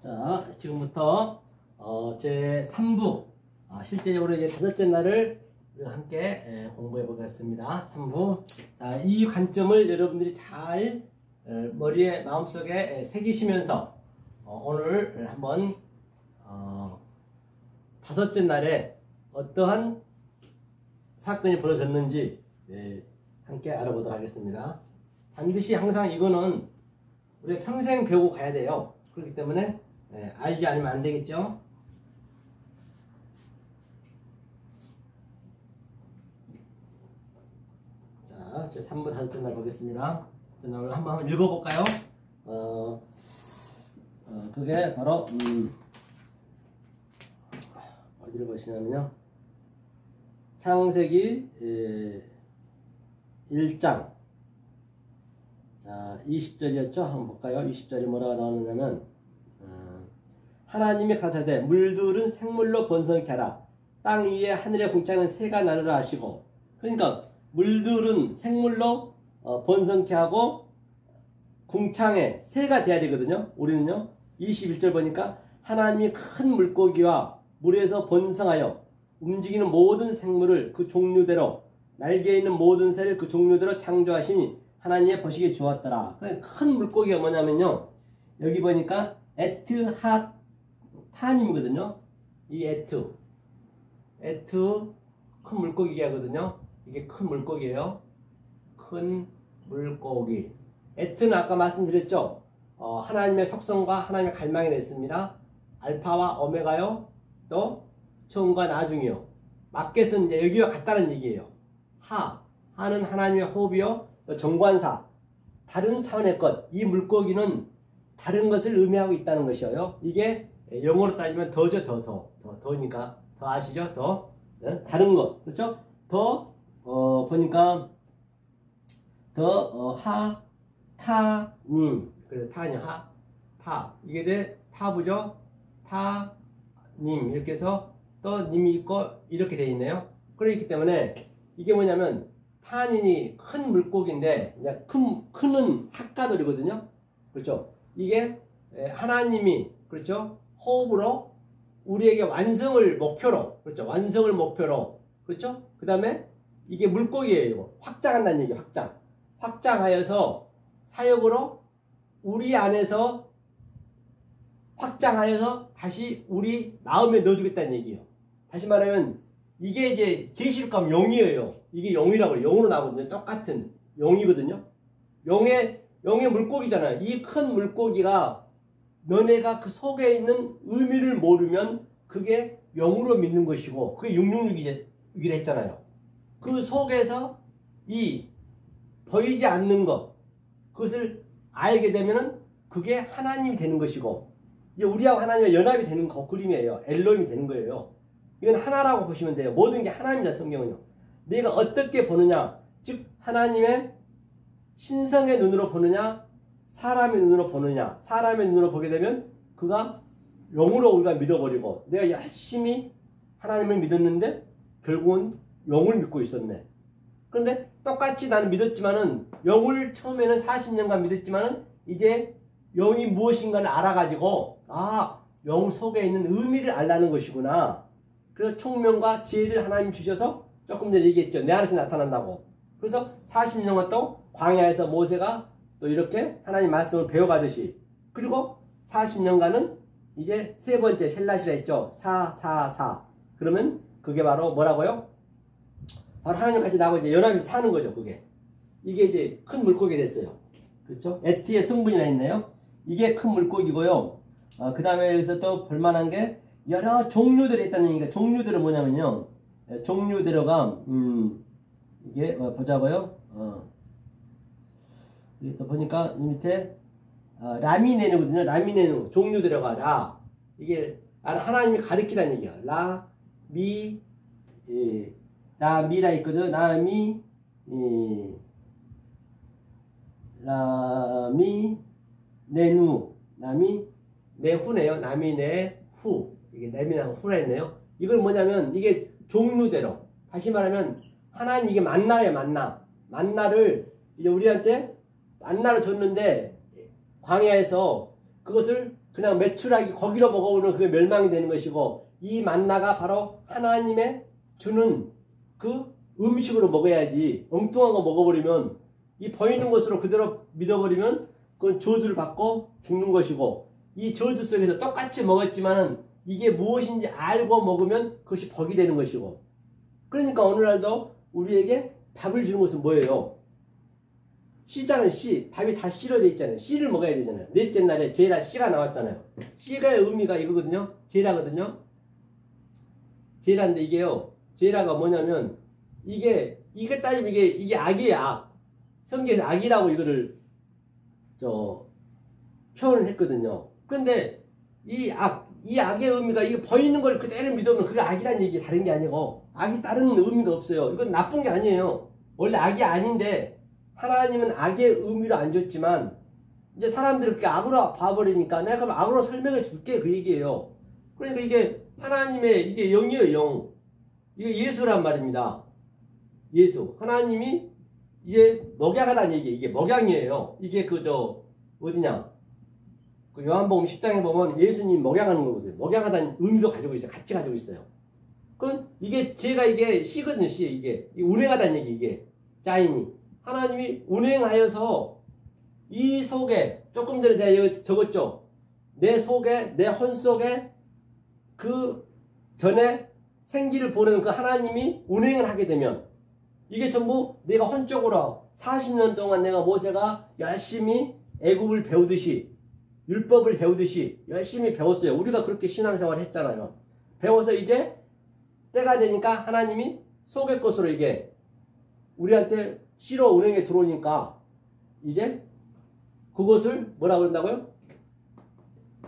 자, 지금부터 제 3부 실제적으로 이제 다섯째 날을 함께 공부해 보겠습니다. 3부. 자, 이 관점을 여러분들이 잘 머리에 마음속에 새기시면서 오늘 한번 다섯째 날에 어떠한 사건이 벌어졌는지 함께 알아보도록 하겠습니다. 반드시 항상 이거는 우리가 평생 배우고 가야 돼요. 그렇기 때문에 알지 않으면 안 되겠죠. 자, 제 3부 다섯째 날 보겠습니다. 오늘 한번 읽어볼까요? 그게 바로 어디를 보시냐면요, 창세기 1장 자 20절이었죠. 한번 볼까요? 20절이 뭐라고 나오느냐면 하나님이 가라사대 물들은 생물로 번성케 하라. 땅 위에 하늘의 궁창은 새가 나르라 하시고. 그러니까 물들은 생물로 번성케 하고 궁창에 새가 돼야 되거든요. 우리는요 21절 보니까 하나님이 큰 물고기와 물에서 번성하여 움직이는 모든 생물을 그 종류대로 날개 있는 모든 새를 그 종류대로 창조하시니 하나님의 보시기에 좋았더라. 큰 물고기가 뭐냐면요, 여기 보니까 에트핫탄임이거든요. 이 에트 큰 물고기하거든요. 이게 큰 물고기예요. 큰 물고기. 에트는 아까 말씀드렸죠. 하나님의 속성과 하나님의 갈망이 냈습니다. 알파와 오메가요. 또 처음과 나중이요. 마켓은 이제 여기와 같다는 얘기예요. 하는 하나님의 호흡이요. 또 정관사, 다른 차원의 것. 이 물고기는 다른 것을 의미하고 있다는 것이에요. 이게 영어로 따지면 더죠. 더니까 더 아시죠? 더 다른 것, 그렇죠? 더 보니까 더 타님, 그래 타님 타 이게 돼 타부죠. 타님 이렇게 해서 또 님이 있고 이렇게 돼 있네요. 그렇기 때문에 이게 뭐냐면 타닌이 큰 물고기인데 이제 큰은 학가돌이거든요. 그렇죠? 이게 하나님이 그렇죠? 호흡으로 우리에게 완성을 목표로, 그렇죠? 완성을 목표로, 그렇죠? 그 다음에 이게 물고기예요. 확장한다는 얘기예요. 확장하여서 사역으로 우리 안에서 확장하여서 다시 우리 마음에 넣어주겠다는 얘기예요. 다시 말하면 이게 이제 계시록 가면 영이에요. 이게 영이라고 해요. 영으로 나오거든요. 똑같은 영이거든요. 영의 물고기잖아요. 이 큰 물고기가 너네가 그 속에 있는 의미를 모르면 그게 영으로 믿는 것이고, 그게 666이라 했잖아요. 그 속에서 이 보이지 않는 것, 그것을 알게 되면은 그게 하나님이 되는 것이고, 이제 우리하고 하나님과 연합이 되는 그림이에요. 엘로힘이 되는 거예요. 이건 하나라고 보시면 돼요. 모든 게 하나입니다. 성경은요. 내가 어떻게 보느냐, 즉 하나님의 신성의 눈으로 보느냐, 사람의 눈으로 보느냐. 사람의 눈으로 보게 되면 그가 영으로 우리가 믿어버리고, 내가 열심히 하나님을 믿었는데 결국은 영을 믿고 있었네. 그런데 똑같이 나는 믿었지만은, 영을 처음에는 40년간 믿었지만은 이제 영이 무엇인가를 알아가지고, 영 속에 있는 의미를 알라는 것이구나. 그래서 총명과 지혜를 하나님 주셔서, 조금 전에 얘기했죠. 내 안에서 나타난다고. 그래서 40년간 또 광야에서 모세가 또 이렇게 하나님 말씀을 배워가듯이, 그리고 40년간은 이제 세 번째 셀라시라 했죠. 4. 그러면 그게 바로 뭐라고요? 바로 하나님 같이 나하고 이제 연합해서 사는 거죠. 이게 이제 큰 물고기 됐어요. 그렇죠? 에티의 성분이나 있네요. 이게 큰 물고기고요. 그 다음에 여기서 또 볼만한 게 여러 종류들이 있다는 얘기가, 종류들은 뭐냐면요, 종류대로가 이게 보자고요. 또 보니까 이 밑에 라미네누거든요. 라미네누 종류대로가 라, 이게 하나님이 가르치라는 얘기야. 라미라 있거든. 라미네누, 라미네후네요. 라미네후, 이게 내미나고 후라 했네요. 이건 뭐냐면 이게 종류대로, 다시 말하면 하나님 이게 만나예요. 만나를 이제 우리한테 만나를 줬는데 광야에서 그것을 그냥 메추라기 거기로 먹어오면 그게 멸망이 되는 것이고, 이 만나가 바로 하나님의 주는 그 음식으로 먹어야지. 엉뚱한 거 먹어버리면, 이 보이는 것으로 그대로 믿어버리면 그건 저주를 받고 죽는 것이고, 이 저주 속에서 똑같이 먹었지만은 이게 무엇인지 알고 먹으면 그것이 복이 되는 것이고. 그러니까 오늘날도 우리에게 밥을 주는 것은 뭐예요? 씨자는 씨, 밥이 다 씨로 되어 있잖아요. 씨를 먹어야 되잖아요. 넷째 날에 제라 씨가 나왔잖아요. 씨가의 의미가 이거거든요. 제라거든요. 제라인데 이게요. 제라가 뭐냐면 이게 따지면 이게 악이에요. 악. 성경에서 악이라고 이거를 표현을 했거든요. 그런데 이 악의 의미가 이게 보이는 걸 그대로 믿으면 그게 악이란 얘기 다른 게 아니고, 악이 다른 의미가 없어요. 이건 나쁜 게 아니에요. 원래 악이 아닌데 하나님은 악의 의미로 안 줬지만 이제 사람들이 그렇게 악으로 봐버리니까 내가 그럼 악으로 설명해 줄게 그 얘기예요. 그러니까 이게 하나님의 이게 영이에요. 영. 이게 예수란 말입니다. 예수. 하나님이 이게 먹양하다는 얘기. 이게 먹양이에요. 이게 어디냐? 그 요한복음 10장에 보면 예수님 먹양하는 거거든요. 먹양하다는 의미도 가지고 있어요. 같이 가지고 있어요. 그럼 이게 이게 씨거든요. 씨. 이게 운행하다는 얘기. 이게 짜인이 하나님이 운행하여서 이 속에 조금 전에 내가 적었죠. 내 속에 내 헌 속에 그 전에 생기를 보내는 그 하나님이 운행을 하게 되면 이게 전부 내가 헌적으로 40년 동안 내가 모세가 열심히 애굽을 배우듯이 율법을 배우듯이 열심히 배웠어요. 우리가 그렇게 신앙생활을 했잖아요. 배워서 이제 때가 되니까 하나님이 속의 것으로 이게 우리한테 씨로 운행에 들어오니까 이제 그것을 뭐라 그런다고요?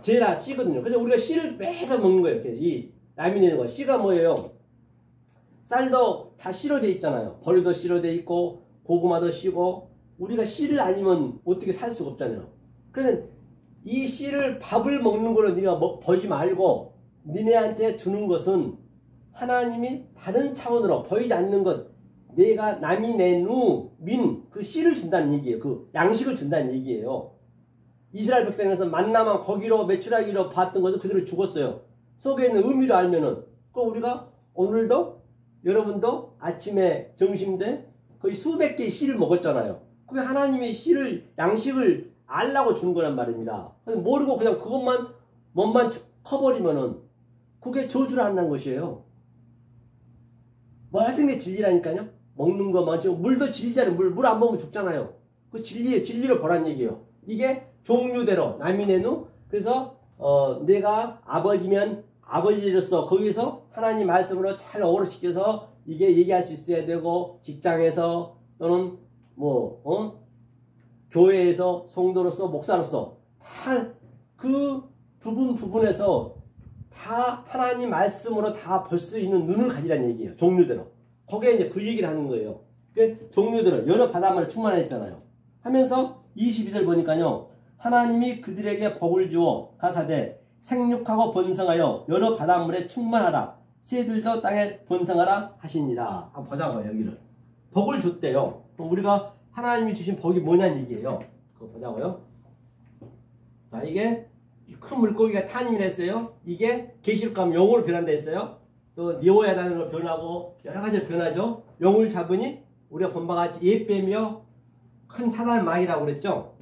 제라 씨거든요. 그래서 우리가 씨를 빼서 먹는 거예요. 이렇게 이 라미 내는 거. 씨가 뭐예요? 쌀도 다 씨로 돼 있잖아요. 벌도 씨로 돼 있고 고구마도 씨고, 우리가 씨를 아니면 어떻게 살 수가 없잖아요. 그래서 이 씨를 밥을 먹는 거로 네가 보지 말고 니네한테 주는 것은 하나님이 다른 차원으로 보이지 않는 것, 내가 남이 내누 민 그 씨를 준다는 얘기예요. 그 양식을 준다는 얘기예요. 이스라엘 백성에서 만나만 거기로 메추라기로 봤던 것을 그대로 죽었어요. 속에 있는 의미를 알면은 그 우리가 오늘도 여러분도 아침에 점심때 거의 수백 개의 씨를 먹었잖아요. 그게 하나님의 씨를 양식을 알라고 주는 거란 말입니다. 모르고 그냥 그것만 몸만 커버리면은 그게 저주를 한다는 것이에요. 모든 게 진리라니까요. 먹는 것만 지금 물도 진리잖아요. 물 안 먹으면 죽잖아요. 그 진리를 보란 얘기예요. 이게 종류대로 남이 내누. 그래서 내가 아버지면 아버지로서 거기서 하나님 말씀으로 잘 어우러시켜서 이게 얘기할 수 있어야 되고, 직장에서 또는 교회에서 성도로서 목사로서 다 그 부분에서 다 하나님 말씀으로 다 볼 수 있는 눈을 가지라는 얘기예요. 종류대로. 거기에 이제 그 얘기를 하는 거예요. 그 종류대로 여러 바닷물에 충만했잖아요. 하면서 22절 보니까요. 하나님이 그들에게 복을 주어 가사대 생육하고 번성하여 여러 바닷물에 충만하라. 새들도 땅에 번성하라 하시니라. 한번 보자고요. 여기를. 복을 줬대요. 그럼 우리가 하나님이 주신 복이 뭐냐는 얘기예요. 그거 보자고요. 자, 이게 큰 물고기가 타님이라 했어요. 이게 계시록 가면 영으로 변한다 했어요. 또 니오야단으로 변하고 여러 가지로 변하죠. 영을 잡으니 우리가 본 바와 같이 옛뱀이요 큰 사단 마귀라고 그랬죠.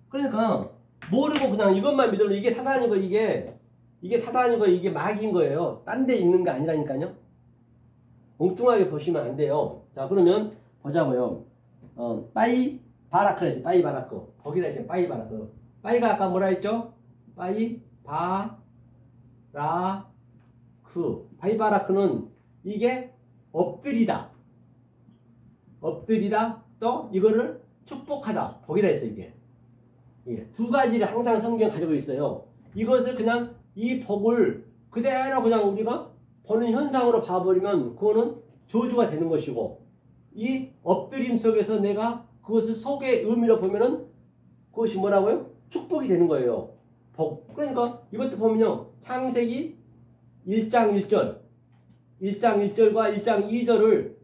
그러니까 모르고 그냥 이것만 믿으면 이게 사단이고 이게 사단이고 이게 마귀인 거예요. 딴 데 있는 게 아니라니까요. 엉뚱하게 보시면 안 돼요. 자, 그러면 보자고요. 빠이 바라크 했어요. 빠이 바라크. 거기다 했어요. 빠이 바라크. 빠이가 아까 뭐라 했죠? 빠이 바라크. 빠이 바라크는 이게 엎드리다. 엎드리다. 또 이거를 축복하다. 거기다 했어요. 이게. 두 가지를 항상 성경 가지고 있어요. 이것을 그냥 이 복을 그대로 그냥 우리가 보는 현상으로 봐버리면 그거는 저주가 되는 것이고, 이 엎드림 속에서 내가 그것을 속의 의미로 보면은 그것이 뭐라고요? 축복이 되는 거예요. 복. 그러니까 이것도 보면요. 창세기 1장 1절 1장 1절과 1장 2절을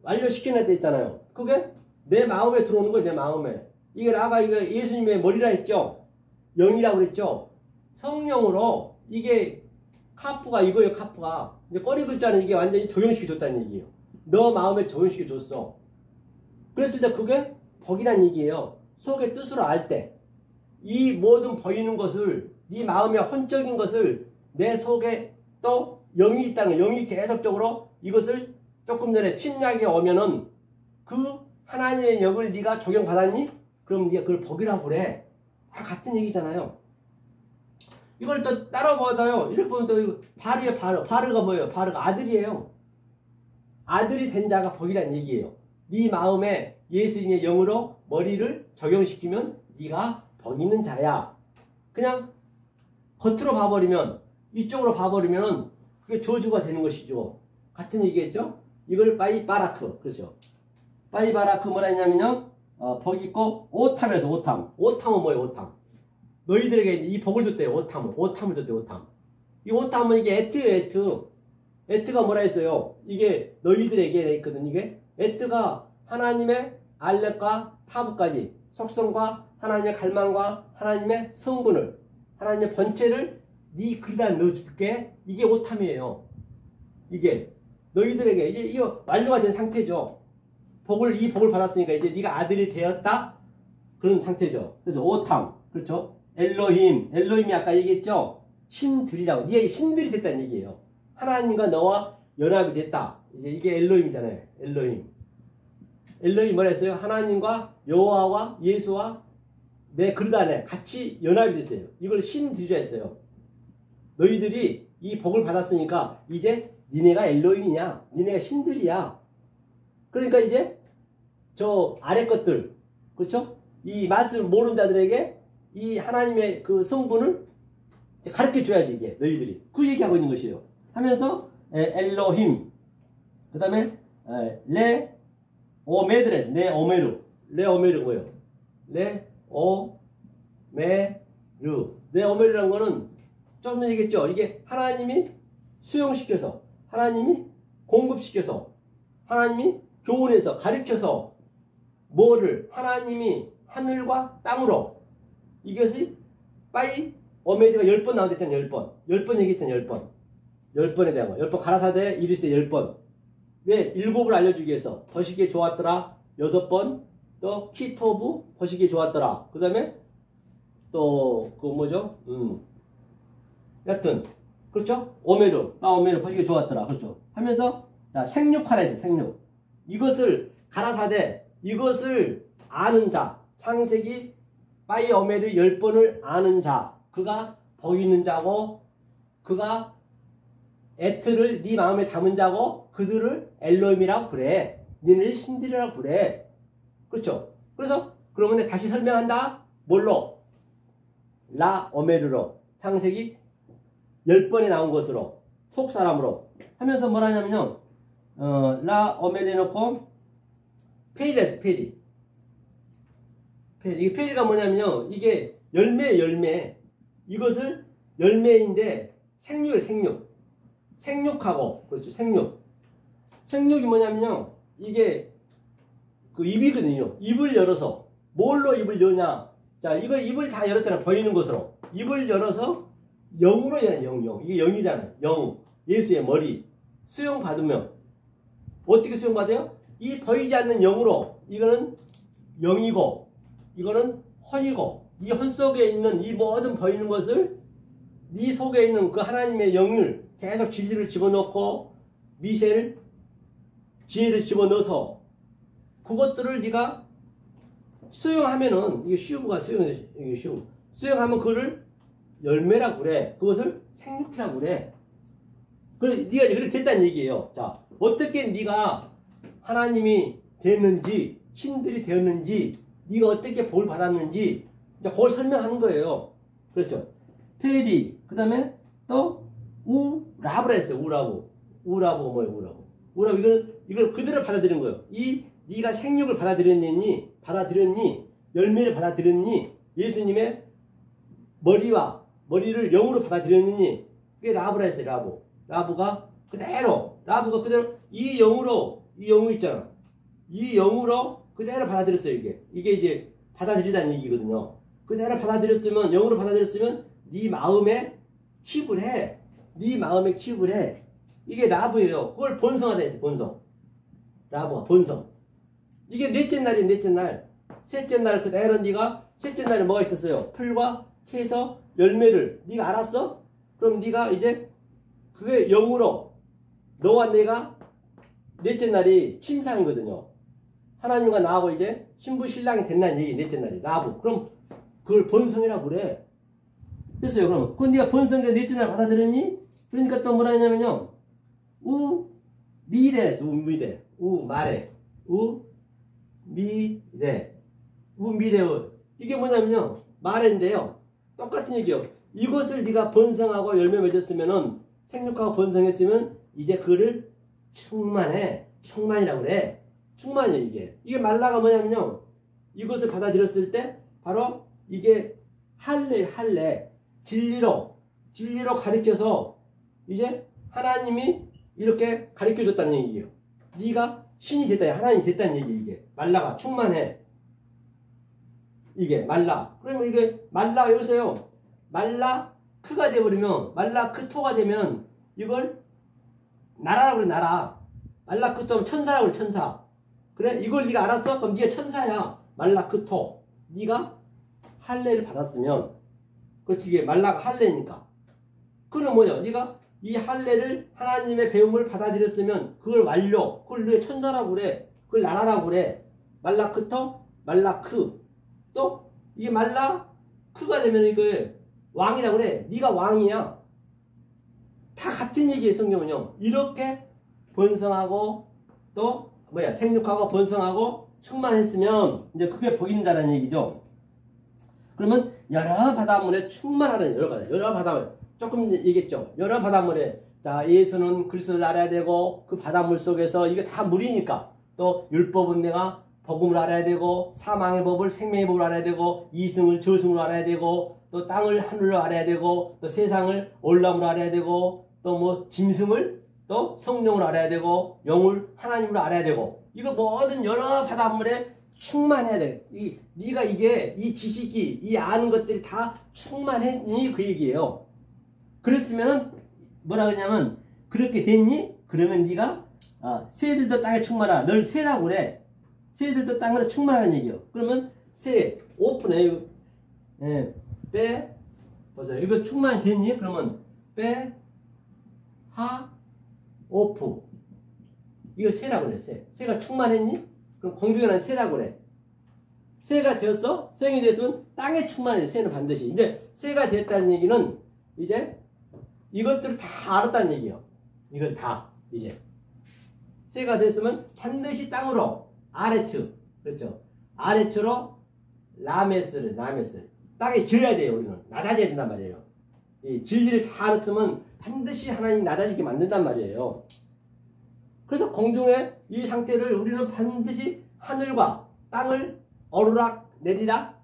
완료시켜야 돼 있잖아요. 그게 내 마음에 들어오는 거예요. 내 마음에. 이게 아까 이거 예수님의 머리라 했죠. 영이라고 그랬죠. 성령으로 이게 카프가 이거예요. 카프가 이제 꼬리 글자는 이게 완전히 적용시켜 줬다는 얘기예요. 너 마음에 적용시켜 줬어. 그랬을 때 그게 복이란 얘기예요. 속의 뜻으로 알 때 이 모든 보이는 것을 네 마음의 혼적인 것을 내 속에 또 영이 있다는 거예요. 영이 계속적으로 이것을 조금 전에 침략이 오면은 그 하나님의 영을 네가 적용받았니? 그럼 네가 그걸 복이라고 그래. 다 같은 얘기잖아요. 이걸 또 따라 보다요. 이렇게 보면 또 바르예요. 바르가 뭐예요? 바르가 아들이에요. 아들이 된 자가 복이라는 얘기예요. 네 마음에 예수님의 영으로 머리를 적용시키면 네가 복 있는 자야. 그냥 겉으로 봐버리면 이쪽으로 봐버리면 그게 저주가 되는 것이죠. 같은 얘기겠죠? 이걸 바이바라크 그렇죠? 바이바라크 뭐라 했냐면요. 복 있고 오탐에서 오탐. 오탐은 뭐예요? 오탐. 너희들에게 이 복을 줬대요. 오탐을 줬대요. 오탐. 이 오탐은 이게 에트예요. 에트. 에트가 뭐라 했어요? 이게 너희들에게 있거든. 이게 에트가 하나님의 알렉과 타브까지 속성과 하나님의 갈망과 하나님의 성분을 하나님의 본체를 네 글에다 넣어줄게. 이게 오탐이에요. 이게 너희들에게 이제 이거 완료가 된 상태죠. 이 복을 받았으니까 이제 네가 아들이 되었다 그런 상태죠. 그래서 오탐 그렇죠. 엘로힘이 아까 얘기했죠. 신들이라고. 네가 신들이 됐다는 얘기예요. 하나님과 너와 연합이 됐다. 이제 이게 엘로힘이잖아요. 엘로힘 뭐라 했어요? 하나님과 여호와와 예수와 내 그릇 안에 같이 연합이 됐어요. 이걸 신들이라 했어요. 너희들이 이 복을 받았으니까 이제 니네가 엘로힘이냐? 니네가 신들이야. 그러니까 이제 저 아래 것들 그렇죠? 이 말씀 모르는 자들에게 이 하나님의 그 성분을 가르쳐 줘야지 이게 너희들이 그 얘기하고 있는 것이에요. 하면서 엘로힘 그 다음에 레 오메드레스 레오메르 뭐예요? 레오메르라는 거는 조금 전에 얘기했죠. 이게 하나님이 수용시켜서 하나님이 공급시켜서 하나님이 교훈해서 가르쳐서 뭐를 하나님이 하늘과 땅으로 이것이 빠이 오메르가 10번 나오겠잖아요. 10번 얘기했잖아요. 10번에 대한 거. 10번 가라사대 이르시되 10번. 왜? 7을 알려주기 위해서. 버시기에 좋았더라. 6번. 또 키토브 버시기에 좋았더라. 그 다음에 또 그 뭐죠? 여튼 그렇죠? 오메르 버시기에 좋았더라. 그렇죠? 하면서 자 생육하라 했어요. 생육. 이것을 가라사대 이것을 아는 자. 창세기 빠이 오메르 10번을 아는 자. 그가 복 있는 자고 그가 에트를 네 마음에 담은 자고 그들을 엘로힘이라고 그래. 니네를 신들이라고 그래. 그렇죠? 그래서 그러면 다시 설명한다. 뭘로? 라 오메르로 창세기 10번에 나온 것으로 속사람으로 하면서 뭐라냐면요. 라 오메르 해놓고 페리랬어. 페리. 이게 페리가 뭐냐면요. 이게 열매. 이것을 열매인데 생육이에요. 생육하고 그렇죠. 생육이 뭐냐면요. 이게 그 입이거든요. 입을 열어서 뭘로 입을 여냐. 자 이걸 입을 다 열었잖아. 보이는 것으로 입을 열어서 영으로 열어요. 영. 이게 영이잖아요. 영. 예수의 머리 수용 받으면 어떻게 수용 받아요? 이 보이지 않는 영으로 이거는 영이고 이거는 혼이고 이 혼 속에 있는 이 모든 보이는 것을 네 속에 있는 그 하나님의 영을 계속 진리를 집어넣고 미세를 지혜를 집어넣어서 그것들을 네가 수용하면은 이게 쉬우가 수용하면 그거를 열매라고 그래. 그것을 생육이라고 그래. 그래 네가 그렇게 됐다는 얘기예요. 자 어떻게 네가 하나님이 됐는지 신들이 되었는지 네가 어떻게 복을 받았는지 이제 그걸 설명하는 거예요. 그렇죠. 페리 그 다음에 또 우라브라 했어요. 우라고 뭐예요? 우라고 이걸 그대로 받아들인 거예요. 이 네가 생육을 받아들였니? 열매를 받아들였니? 예수님의 머리를 영으로 받아들였니? 그게 라브라 했어요. 라브가 그대로 이 영이 있잖아. 이 영으로 그대로 받아들였어요. 이게 이제 받아들이다는 얘기거든요. 그대로 받아들였으면 영으로 받아들였으면 네 마음에 킵을 해. 네 마음에 킵을 해. 이게 라브예요. 그걸 본성하다 했어. 본성. 라브가 본성. 이게 넷째 날이 넷째 날. 셋째 날 그대로 네가 셋째 날에 뭐가 있었어요? 풀과 채서 열매를 네가 알았어? 그럼 네가 이제 그게 영으로 너와 내가 넷째 날이 침상이거든요. 하나님과 나하고 이제 신부 신랑이 된다는 얘기. 넷째 날이 라브. 그럼 그걸 본성이라고 그래. 됐어요. 그럼 그건 네가 본성이라 넷째 날 받아들였니? 그러니까 또 뭐라 했냐면요. 미래랬어. 미래. 말해. 미래. 미래의. 이게 뭐냐면요. 말인데요. 똑같은 얘기요. 이것을 네가 번성하고 열매 맺었으면은 생육하고 번성했으면 이제 그를 충만해. 충만이라고 그래. 충만이에요. 이게 말라가 뭐냐면요. 이것을 받아들였을 때 바로 이게 할례. 진리로 가르쳐서 이제 하나님이 이렇게 가르쳐줬다는 얘기예요. 네가 신이 됐다. 하나님이 됐다는 얘기. 이게 말라가 충만해. 이게 말라. 그러면 이게 말라 여기서요. 말라 크가 돼버리면 말라 크토가 되면 이걸 나라라고 그래. 나라. 말라 크토면 천사라고 그래. 천사. 그래 이걸 네가 알았어? 그럼 네가 천사야. 말라 크토. 네가 할례를 받았으면 그렇지. 이게 말라가 할례니까. 그는 뭐냐? 네가 이 할례를 하나님의 배움을 받아들였으면 그걸 완료. 그걸 왜 천사라고 그래. 그걸 나라라고 그래. 말라 크토, 말라 크. 또 이게 말라 크가 되면 이게 왕이라고 그래. 네가 왕이야. 다 같은 얘기예요. 성경은요. 이렇게 번성하고 또 생육하고 번성하고 충만했으면 이제 그게 보인다는 얘기죠. 그러면 여러 바닷물에 충만하는 여러 바닷물 조금 얘기했죠. 여러 바닷물에 자 예수는 그리스도를 알아야 되고 그 바닷물 속에서 이게 다 물이니까 또 율법은 내가 복음을 알아야 되고 사망의 법을 생명의 법을 알아야 되고 이승을 저승으로 알아야 되고 또 땅을 하늘로 알아야 되고 또 세상을 올람으로 알아야 되고 또 뭐 짐승을 또 성령으로 알아야 되고 영을 하나님으로 알아야 되고 이거 모든 여러 바닷물에 충만해야 돼. 네가 이 지식이 이 아는 것들이 다 충만했니 그 얘기예요. 그랬으면은 뭐라 그러냐면 그렇게 됐니? 그러면 네가 새들도 땅에 충만하라. 널 새라고 그래. 새들도 땅으로 충만하는 얘기예요. 그러면 새 오픈해. 빼 보세요. 이거 충만이 됐니? 그러면 빼 오프. 이거 새라고 그래. 새가 충만했니? 그럼 공중에는 새라고 그래. 새가 되었어? 생이 됐으면 땅에 충만해. 새는 반드시. 이제 새가 됐다는 얘기는 이제 이것들을 다 알았다는 얘기예요. 이걸 다 이제 새가 됐으면 반드시 땅으로 아레츠. 그렇죠. 아레츠로 라메스를 땅에 지어야 돼요. 우리는 낮아져야 된단 말이에요. 이 진리를 다 알았으면 반드시 하나님 낮아지게 만든단 말이에요. 그래서 공중의 이 상태를 우리는 반드시 하늘과 땅을 오르락 내리락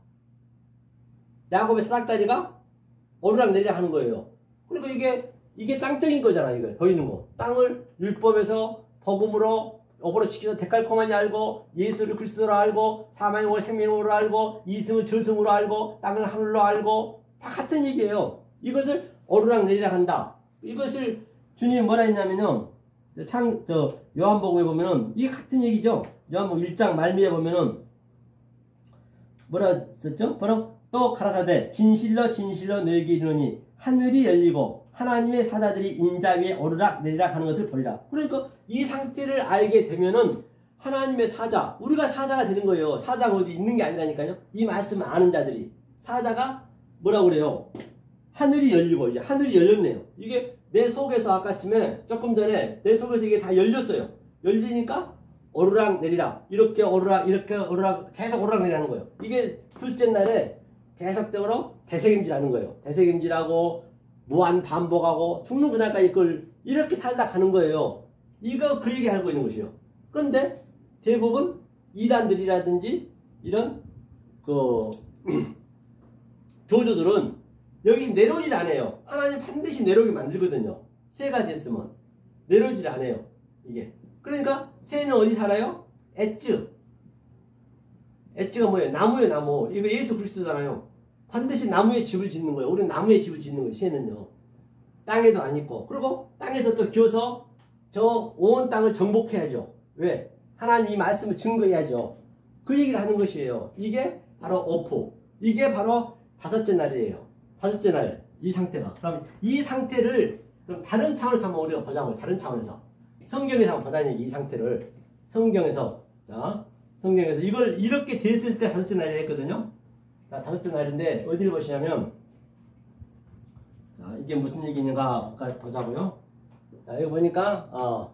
야곱의 사닥다리가 오르락 내리락 하는 거예요. 그리고 이게 땅적인 거잖아. 이거 보이는 거. 땅을 율법에서 복음으로 업으로 지켜서 데칼코마니 알고 예수를 그리스도로 알고 사망의 월 생명으로 알고 이승을 저승으로 알고 땅을 하늘로 알고 다 같은 얘기예요. 이것을 오르락 내리락 한다. 이것을 주님이 뭐라 했냐면요. 요한복음에 보면은 이게 같은 얘기죠. 요한복음 1장 말미에 보면은 뭐라 썼죠? 바로 또 가라사대 진실로 너에게 이르노니 하늘이 열리고 하나님의 사자들이 인자 위에 오르락 내리락 하는 것을 보리라. 그러니까 이 상태를 알게 되면은 하나님의 사자, 우리가 사자가 되는 거예요. 사자가 어디 있는 게 아니라니까요. 이 말씀을 아는 자들이 사자가 뭐라고 그래요? 하늘이 열리고 이제 하늘이 열렸네요. 이게 내 속에서 아까쯤에 조금 전에 내 속에서 이게 다 열렸어요. 열리니까 오르락 내리락 이렇게 오르락 계속 오르락 내리라는 거예요. 이게 둘째 날에 계속적으로 대세김질하는 거예요. 대세김질하고 무한 반복하고 죽는 그날까지 그걸 이렇게 살다 가는 거예요. 이거 그 얘기 하고 있는 것이요. 그런데 대부분 이단들이라든지 이런 그 교주들은 여기 내려오질 않아요. 하나님 반드시 내려오게 만들거든요. 새가 됐으면 내려오질 않아요. 이게 그러니까 새는 어디 살아요? 엣즈가 뭐예요? 나무예요. 나무. 이거 예수 그리스도잖아요. 반드시 나무에 집을 짓는 거예요. 우리는 나무에 집을 짓는 거예요. 새는요. 땅에도 안 있고. 그리고 땅에서 또 기어서 저 온 땅을 정복해야죠. 왜? 하나님 이 말씀을 증거해야죠. 그 얘기를 하는 것이에요. 이게 바로 오프. 이게 바로 다섯째 날이에요. 다섯째 날. 이 상태가. 그럼 이 상태를 그럼 다른 차원에서 한번 우리가 보자고요. 다른 차원에서. 성경에서 한번 보자니 이 상태를. 성경에서. 자, 성경에서 이걸 이렇게 됐을 때 다섯째 날이라 했거든요. 자, 다섯째 날인데 어디를 보시냐면 자, 이게 무슨 얘기인가 보자고요. 자, 여기 보니까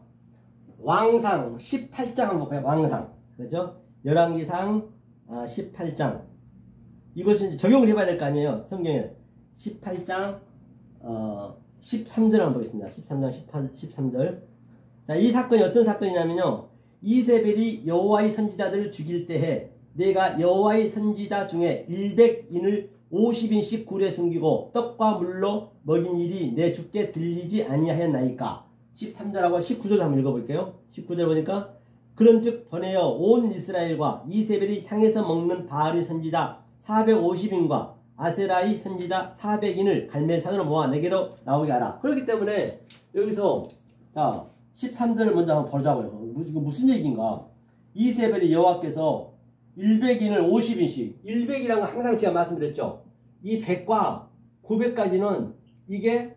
왕상 18장 한번 볼까요? 왕상. 그죠? 열왕기상 18장. 이것을 이제 적용을 해봐야 될 거 아니에요. 성경에 18장 13절 한번 보겠습니다. 13장 13절. 자, 이 사건이 어떤 사건이냐면요. 이세벨이 여호와의 선지자들을 죽일 때에 내가 여호와의 선지자 중에 100인을 50인씩 굴에 숨기고 떡과 물로 먹인 일이 내 주께 들리지 아니하였나이까. 13절하고 19절 한번 읽어볼게요. 19절 보니까 그런즉 번에어 온 이스라엘과 이세벨이 향해서 먹는 바알의 선지자 450인과 아세라의 선지자 400인을 갈멜산으로 모아 내게로 나오게 하라. 그렇기 때문에 여기서 자 13절을 먼저 한번 보자고요. 이거 무슨 얘기인가? 이세벨이 여호와께서 100인을 50인씩 100이라는 건 항상 제가 말씀드렸죠. 이 100과 900까지는 이게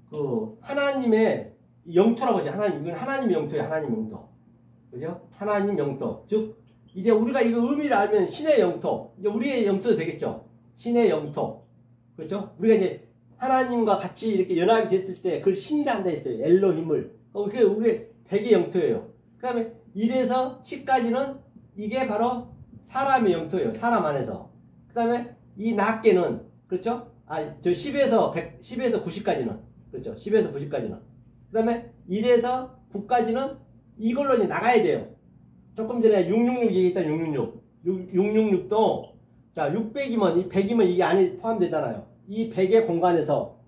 그 하나님의 영토라고 하죠. 하나님, 이건 하나님의 영토예요. 하나님 영토. 그죠? 하나님 영토. 즉 이제 우리가 이거 의미를 알면 신의 영토. 이제 우리의 영토도 되겠죠. 신의 영토. 그렇죠? 우리가 이제 하나님과 같이 이렇게 연합이 됐을 때 그걸 신이라 한다 했어요. 엘로힘을. 그게 우리의 100의 영토예요. 그 다음에 1에서 10까지는 이게 바로 사람의 영토예요. 사람 안에서. 그 다음에 이 낮게는, 그렇죠? 저 10에서 100, 10에서 90까지는. 그렇죠? 10에서 90까지는. 그 다음에 1에서 9까지는 이걸로 이제 나가야 돼요. 조금 전에 666 얘기했잖아요. 666. 666도, 자, 600이면, 이 100이면 이게 안에 포함되잖아요. 이 100의 공간에서,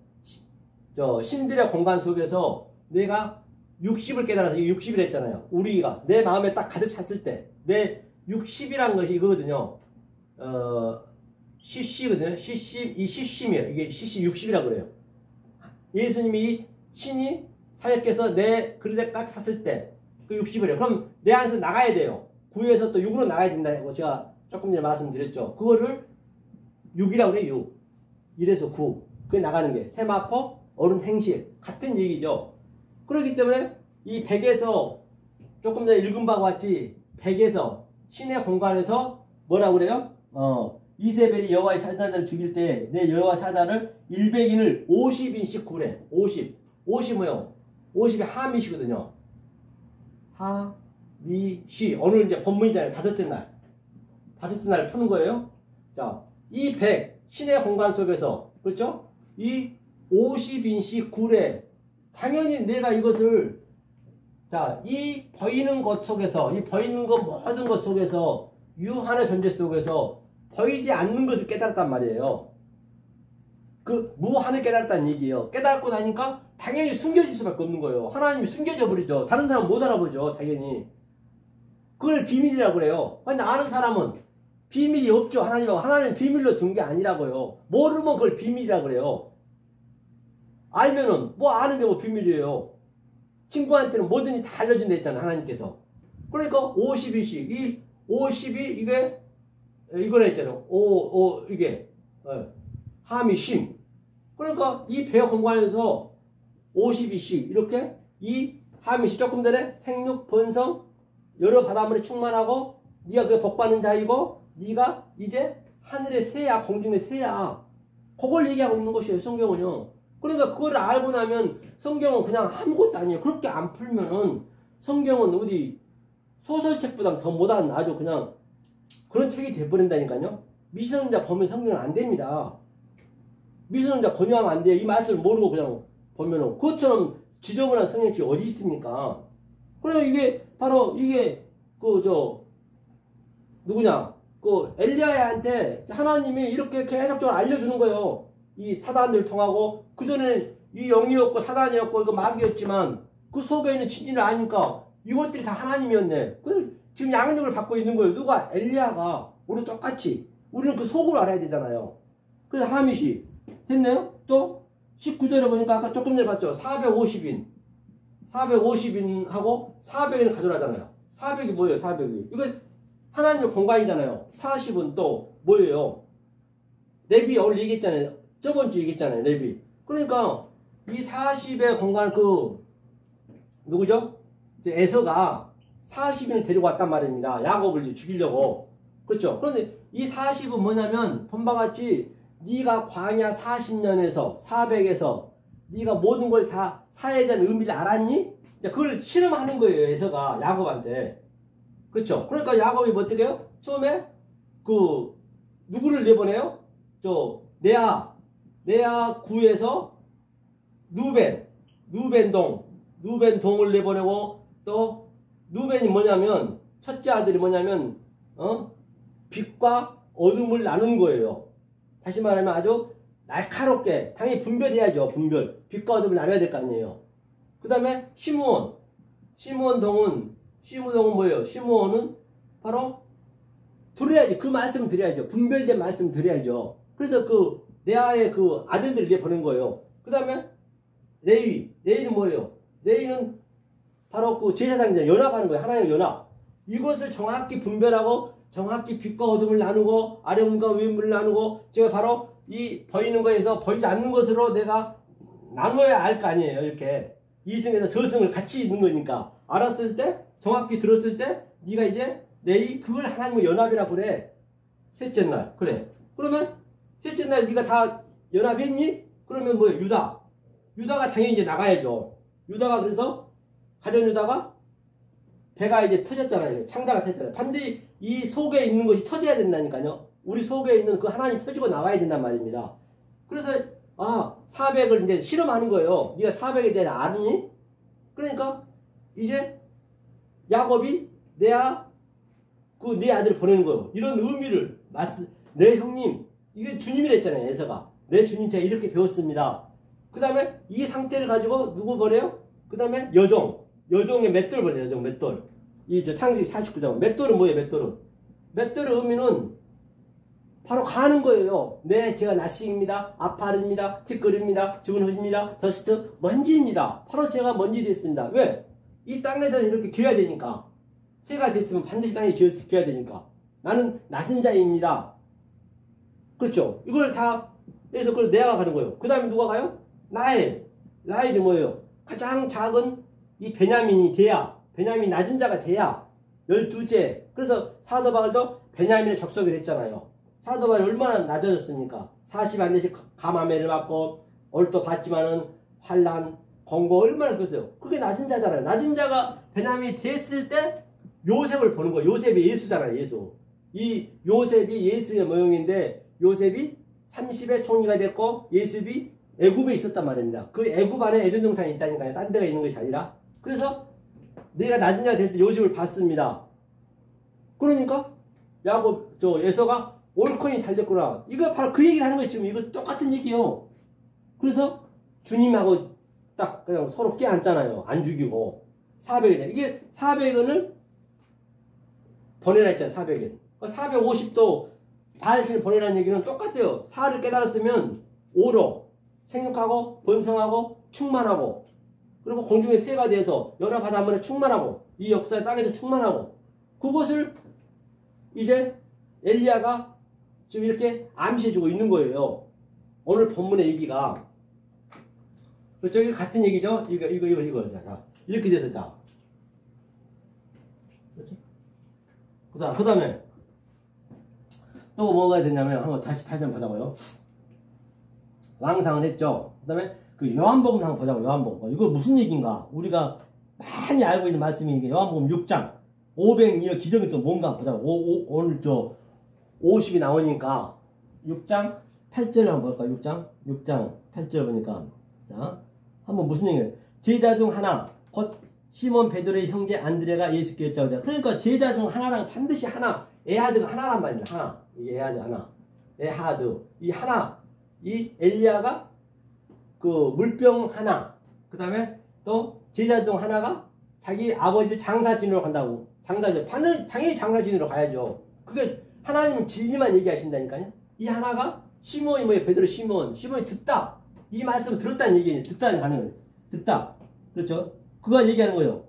신들의 공간 속에서 내가 60을 깨달아서 60을 했잖아요. 우리가 내 마음에 딱 가득 찼을 때 내 60이란 것이 이거거든요. CC거든요. CC, 이 CC이에요. 이게 CC 60이라고 그래요. 예수님이 신이 사역해서 내 그릇에 딱 찼을 때 그 60이래요. 그럼 내 안에서 나가야 돼요. 9에서 또 6으로 나가야 된다고 제가 조금 전에 말씀드렸죠. 그거를 6이라고 그래요. 6. 1에서 9. 그게 나가는 게 세마포, 얼음 행실 같은 얘기죠. 그렇기 때문에 이 100에서 조금 전에 읽은 바와 같이 100에서 신의 공간에서 뭐라고 그래요? 이세벨이 여호와의 사자들을 죽일 때 내 여호와 사자를 100인을 50인씩 구래. 50. 50 뭐요? 50이 하미시거든요. 하미시. 오늘 이제 본문이잖아요. 다섯째 날. 다섯째 날 푸는 거예요. 자, 이 100 신의 공간 속에서 그렇죠? 이 50인씩 구래. 당연히 내가 이것을 자, 이 보이는 것 속에서 이 보이는 것 모든 것 속에서 유한의 존재 속에서 보이지 않는 것을 깨달았단 말이에요. 그 무한을 깨달았다는 얘기예요. 깨닫고 나니까 당연히 숨겨질 수밖에 없는 거예요. 하나님이 숨겨져 버리죠. 다른 사람은 못 알아보죠. 당연히. 그걸 비밀이라고 그래요. 근데 아는 사람은 비밀이 없죠. 하나님은 비밀로 준 게 아니라고요. 모르면 그걸 비밀이라고 그래요. 알면은 뭐 아는 게 뭐 비밀이에요. 친구한테는 뭐든지 다 알려준다 했잖아요. 하나님께서. 그러니까 50이씩 이 50이 이게 이거라 했잖아요. 이게 함이 심. 그러니까 이 배 공간에서 50이씩 이렇게 이 함이 심 조금 전에 생육 번성 여러 바닷물에 충만하고 네가 그 복받는 자이고 네가 이제 하늘의 새야 공중의 새야. 그걸 얘기하고 있는 것이에요. 성경은요. 그러니까 그걸 알고 나면 성경은 그냥 아무것도 아니에요. 그렇게 안 풀면은 성경은 어디 소설책보다 더 못한 아주 그냥 그런 책이 돼버린다니까요. 미성년자 보면 성경은 안 됩니다. 미성년자 권유하면 안 돼요. 이 말씀을 모르고 그냥 보면은 그것처럼 지저분한 성경책이 어디 있습니까? 그래서 이게 바로 이게 누구냐 엘리야한테 하나님이 이렇게 계속적으로 알려주는 거예요. 이 사단들 통하고 그전에는 이 영이었고 사단이었고 이거 마귀였지만 그 속에 있는 진리를 아니까 이것들이 다 하나님이었네. 그래서 지금 양육을 받고 있는 거예요. 누가? 엘리야가. 우리 똑같이. 우리는 그 속을 알아야 되잖아요. 그래서 하밋이 됐네요. 또 19절에 보니까 아까 조금 전에 봤죠. 450인 450인하고 400인 가져라잖아요. 400이 뭐예요? 400이 이거 하나님의 공간이잖아요. 40은 또 뭐예요? 레비 오늘 얘기했잖아요. 저번 주 얘기했잖아요. 레비. 그러니까 이 40의 공간 누구죠? 에서가 40인을 데리고 왔단 말입니다. 야곱을 이제 죽이려고. 그렇죠? 그런데 이 40은 뭐냐면 본바 같이 네가 광야 40년에서 400에서 네가 모든 걸 다 사에 대한 의미를 알았니? 그걸 실험하는 거예요. 에서가 야곱한테. 그렇죠? 그러니까 야곱이 뭐 어떻게 해요? 처음에 누구를 내보내요? 레아 구에서 누벤동을 내보내고 또 누벤이 뭐냐면 첫째 아들이 뭐냐면 빛과 어둠을 나눈 거예요. 다시 말하면 아주 날카롭게 당연히 분별해야죠. 분별. 빛과 어둠을 나눠야 될 거 아니에요. 그 다음에 시므온동은 뭐예요? 시므온은 바로 드려야지. 그 말씀 드려야죠. 분별된 말씀 드려야죠. 그래서 레아의 아들들을 내보낸 거예요. 그 다음에 레위는 뭐예요? 레위는 바로 제사장이잖아요. 연합하는 거예요. 하나님의 연합. 이것을 정확히 분별하고 정확히 빛과 어둠을 나누고 아름과 위임을 나누고 제가 바로 이 보이는 거에서 보이지 않는 것으로 내가 나눠야 알 거 아니에요. 이렇게 이승에서 저승을 같이 있는 거니까 알았을 때 정확히 들었을 때 네가 이제 그걸 하나님의 연합이라고 그래. 셋째 날 그래. 그러면 셋째 날 네가 다 연합했니? 그러면 뭐예요? 유다가 당연히 이제 나가야죠. 유다가 그래서 가련 유다가 배가 이제 터졌잖아요. 창자가 터졌잖아요. 반드시 이 속에 있는 것이 터져야 된다니까요. 우리 속에 있는 그 하나님 터지고 나와야 된단 말입니다. 그래서 400을 이제 실험하는 거예요. 네가 400에 대해 아니? 그러니까 이제 야곱이 네 아들을 보내는 거예요. 이런 의미를 내 형님 이게 주님이라 했잖아요. 에서가 내 주님 제가 이렇게 배웠습니다. 그 다음에 이 상태를 가지고 누구 보내요? 그 다음에 여종의 맷돌 보내요. 여종 맷돌. 창세기 49장 맷돌은 뭐예요? 맷돌의 의미는 바로 가는 거예요. 네, 제가 낫싱입니다. 아파르입니다. 티끌입니다. 죽은 흙입니다. 더스트, 먼지입니다. 바로 제가 먼지 됐습니다. 왜? 이 땅에서는 이렇게 기어야 되니까. 새가 됐으면 반드시 땅에 기어야 되니까. 나는 낮은 자입니다. 그렇죠? 이걸 다 해서 그걸 내가 가는 거예요. 그 다음에 누가 가요? 라헬이 뭐예요? 가장 작은 이 베냐민이 베냐민 낮은 자가 돼야 12째. 그래서 사도 바울도 베냐민의 적석을 했잖아요. 사도 바울이 얼마나 낮아졌습니까? 40 안 되씩 가마매를 맞고 얼도 받지만은 환난, 공고 얼마나 그랬어요. 그게 낮은 자잖아요. 낮은 자가 베냐민이 됐을 때 요셉을 보는 거예요. 요셉이 예수잖아요. 예수. 이 요셉이 예수의 모형인데 요셉이 30의 총리가 됐고 예수비 애굽에 있었단 말입니다. 그 애굽 안에 에덴 동산이 있다니까요. 딴 데가 있는 것이 아니라. 그래서 내가 낮은 자가 될 때 요셉을 봤습니다. 그러니까 에서가 올컨이 잘 됐구나. 이거 바로 그 얘기를 하는 거예요. 지금 이거 똑같은 얘기요. 그래서 주님하고 딱 그냥 서로 껴안잖아요. 안 죽이고 400원. 이게 400원을 보내라 했잖아요. 400원. 450도 바알신을 보내라는 얘기는 똑같아요. 4를 깨달았으면 5로 생육하고 번성하고 충만하고 그리고 공중의 새가 돼서 여러 바닷물에 충만하고 이 역사의 땅에서 충만하고 그것을 이제 엘리야가 지금 이렇게 암시해주고 있는 거예요. 오늘 본문의 얘기가 저기 같은 얘기죠. 이거 자, 이렇게 돼서 자. 그렇지? 그 다음에 또 뭐가 됐냐면 한번 다시 한번 보자고요. 왕상은 했죠. 그 다음에 요한복음 한번 보자고요. 요한복음. 이거 무슨 얘기인가? 우리가 많이 알고 있는 말씀이 요한복음 6장 500여 기적이 또 뭔가 보자고. 오늘 50이 나오니까 6장 8절 한번 볼까? 6장 8절 보니까 자 한번 무슨 얘기예요? 제자 중 하나 곧 시몬 베드로의 형제 안드레가 예수께 여짜오되 그러니까 제자 중 하나랑 반드시 하나 에하드가 하나란 말입니다. 하나 이게 에하드 하나 에하드 이 하나 이 엘리야가 물병 하나 그 다음에 또 제자 중 하나가 자기 아버지 장사 지내러 간다고 당연히 장사 지내러 가야죠. 그게 하나님은 진리만 얘기하신다니까요. 이 하나가 시몬이 뭐예요? 베드로 시몬이 듣다. 이 말씀을 들었다는 얘기예요. 듣다는 하는 거예요. 듣다. 그렇죠? 그거 얘기하는 거예요.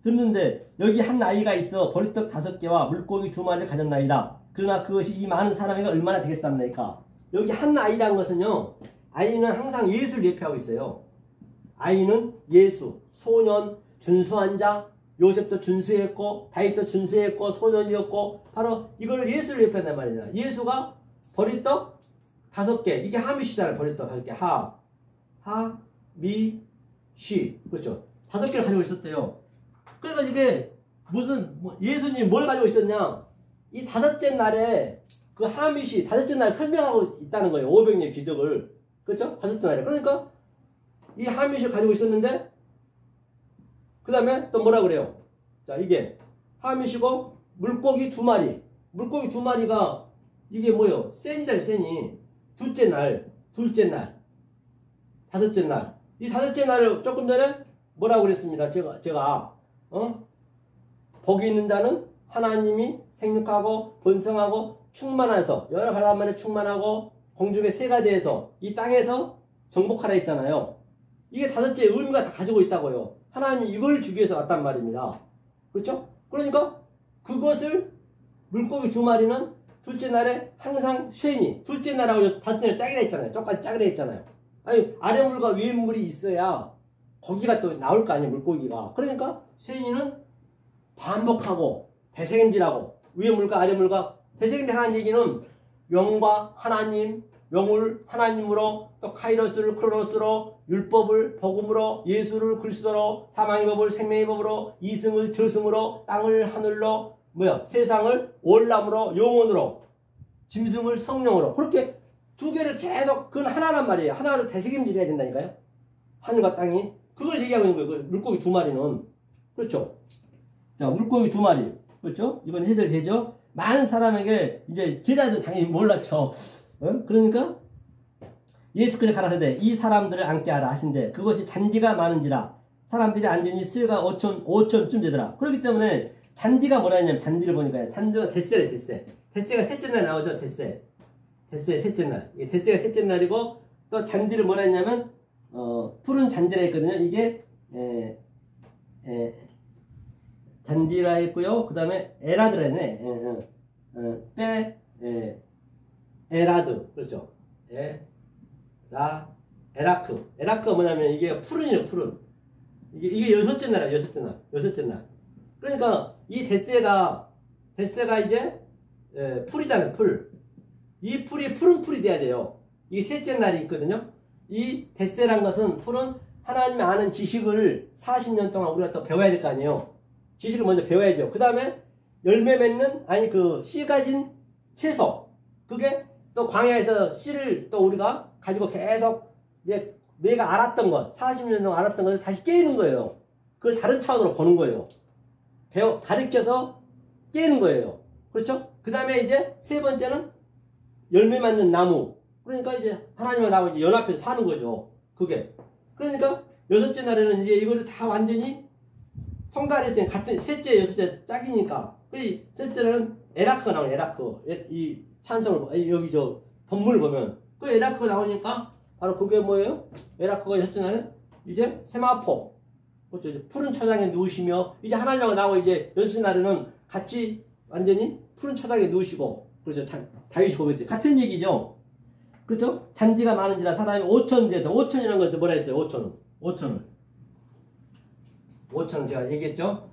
듣는데 여기 한 아이가 있어 보리떡 5개와 물고기 2마리를 가졌나이다. 그러나 그것이 이 많은 사람에게 얼마나 되겠습니까? 여기 한 아이라는 것은요. 아이는 항상 예수를 예표하고 있어요. 아이는 예수, 소년, 준수한 자, 요셉도 준수했고 다윗도 준수했고 소년이었고 바로 이걸 예수를 예표한단 말이냐. 예수가 보리떡 5개. 이게 하미시잖아요. 보리떡 5개. 하, 미, 쉬. 그렇죠. 5개를 가지고 있었대요. 그러니까 이게 무슨 예수님이 뭘 가지고 있었냐. 이 5째 날에 그 하미시 5째 날 설명하고 있다는 거예요. 500년 기적을. 그렇죠? 5째 날에. 그러니까 이 하미시를 가지고 있었는데 그 다음에 또 뭐라 그래요? 자, 이게 하미시고 물고기 2마리. 물고기 2마리가 이게 뭐예요? 센이잖아요. 센이. 둘째 날. 5째 날. 이 5째 날을 조금 전에 뭐라고 그랬습니다. 제가 복이 있는 자는 하나님이 생육하고 번성하고 충만해서 여러 가지만에 충만하고 공중의 새가 되어서 이 땅에서 정복하라 했잖아요. 이게 5째 의미가 다 가지고 있다고요. 하나님이 이걸 주기 위해서 왔단 말입니다. 그렇죠? 그러니까 그것을 물고기 2마리는 둘째 날에 항상 쇠니 둘째 날하고 5째 날 짝이라 했잖아요. 똑같이 짝이라 했잖아요. 아니 아래물과 위에물이 있어야 고기가 또 나올 거 아니에요. 물고기가. 그러니까 쇠니는 반복하고 대세김질하고 위에물과 아래물과 대세김질하는 얘기는 영과 하나님, 영을 하나님으로 또 카이로스를 크로노스로 율법을 복음으로 예수를 그리스도로 사망의 법을 생명의 법으로 이승을 저승으로 땅을 하늘로 세상을 월남으로 영혼으로 짐승을 성령으로 그렇게 2개를 계속 그건 하나란 말이에요. 하나를 대세김질 해야 된다니까요. 하늘과 땅이 그걸 얘기하고 있는 거예요. 그 물고기 2마리는 그렇죠. 자 물고기 2마리 그렇죠. 이건 해설되죠. 많은 사람에게 이제 제자들 당연히 몰랐죠. 그러니까 예수께서 가라사대 이 사람들을 앉게 하라 하신데 그것이 잔디가 많은지라 사람들이 앉으니 수요가 5천쯤 되더라. 그렇기 때문에 잔디가 뭐라 했냐면 잔디를 보니까 잔디가 뎃세래. 뎃세가 셋째 날 나오죠. 뎃세 셋째 날. 이게 뎃세가 셋째 날이고 또 잔디를 뭐라 했냐면 푸른 잔디라 했거든요. 이게 잔디라 했고요. 그 다음에 에라드라 했네. 에라드 그렇죠. 에라크가 뭐냐면 이게 푸른이에요. 푸른. 이게 6째 날이야. 6째 날. 그러니까 이 뎃세가 이제 풀이잖아요. 풀. 이 풀이 푸른 풀이 돼야 돼요. 이게 셋째 날이 있거든요. 이 뎃세란 것은 풀은 하나님이 아는 지식을 40년 동안 우리가 또 배워야 될 거 아니에요. 지식을 먼저 배워야죠. 그 다음에 열매 맺는 그 씨 가진 채소. 그게 또 광야에서 씨를 또 우리가 가지고 계속 이제 내가 알았던 것 40년 동안 알았던 것을 다시 깨는 거예요. 그걸 다른 차원으로 보는 거예요. 가르쳐서 깨는 거예요. 그렇죠? 그 다음에 이제 세 번째는 열매 맺는 나무. 그러니까 이제 하나님과 나하고 이제 연합해서 사는 거죠. 그게. 그러니까 6째 날에는 이제 이거를 다 완전히 통달했으니 같은 셋째, 6째 짝이니까. 그 셋째는 에라크가 나오네. 에라크. 이 찬성을 여기 저 본문을 보면 그 에라크가 나오니까 바로 그게 뭐예요? 에라크가 6째 날은 이제 세마포. 그렇죠. 이제 푸른 초장에 누우시며 이제 하나님하고 나하고 이제 6째 날에는 같이 완전히 푸른 초장에 누우시고 그렇죠. 다윗이 고백했죠. 같은 얘기죠. 그렇죠? 잔디가 많은지라 사람이 5천 되다. 5천이라는 것도 뭐라 했어요? 5천은 제가 얘기했죠?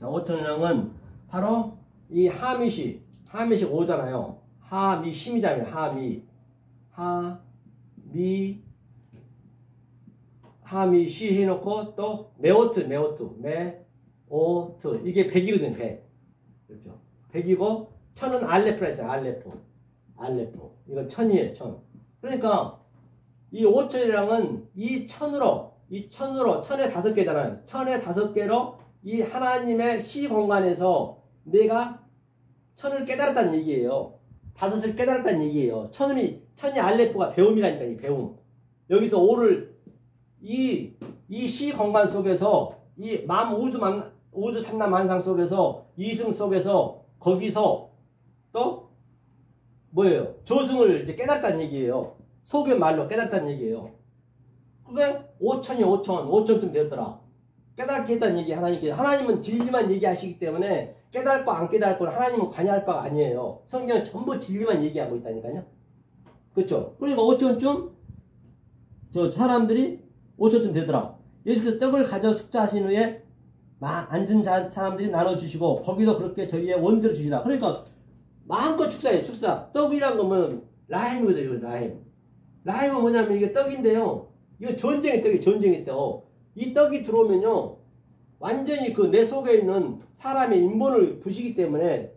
자, 5천이라는 건 바로 이 하미시 5잖아요. 하미심이잖아요. 하미시 해놓고 또 메오트 이게 100이거든요. 100. 그렇죠. 100이고 천은 알레프라 했잖아요. 알레포. 이건 천이에요. 천. 그러니까 이 5천이랑은 이 천으로 천에 5개잖아요. 천에 5개로 이 하나님의 시 공간에서 내가 천을 깨달았다는 얘기예요. 5을 깨달았다는 얘기예요. 천이 알레포가 배움이라니까. 이 배움. 여기서 5를 이 시 공간 속에서 이 우주 삼남 만상 속에서 이승 속에서 거기서 또 뭐예요? 조승을 이제 깨달았다는 얘기예요. 속의 말로 깨달았다는 얘기예요. 그게 5천이 5천쯤 되었더라. 깨닫게 했다는 얘기 하나님께. 하나님은 진리만 얘기하시기 때문에 깨달고 안 깨달고 하나님은 관여할 바가 아니에요. 성경은 전부 진리만 얘기하고 있다니까요. 그렇죠? 그러니까 5천쯤 저 사람들이 5천쯤 되더라. 예수께서 떡을 가져 숙자하신 후에 앉은 사람들이 나눠주시고 거기도 그렇게 저희의 원대로 주시다. 그러니까 마음껏 축사해요. 축사. 떡이란 거면 라임이거든요. 라임. 라임은 뭐냐면 이게 떡인데요. 이거 전쟁의 떡이 전쟁의 떡. 이 떡이 들어오면요. 완전히 그 내 속에 있는 사람의 인본을 부시기 때문에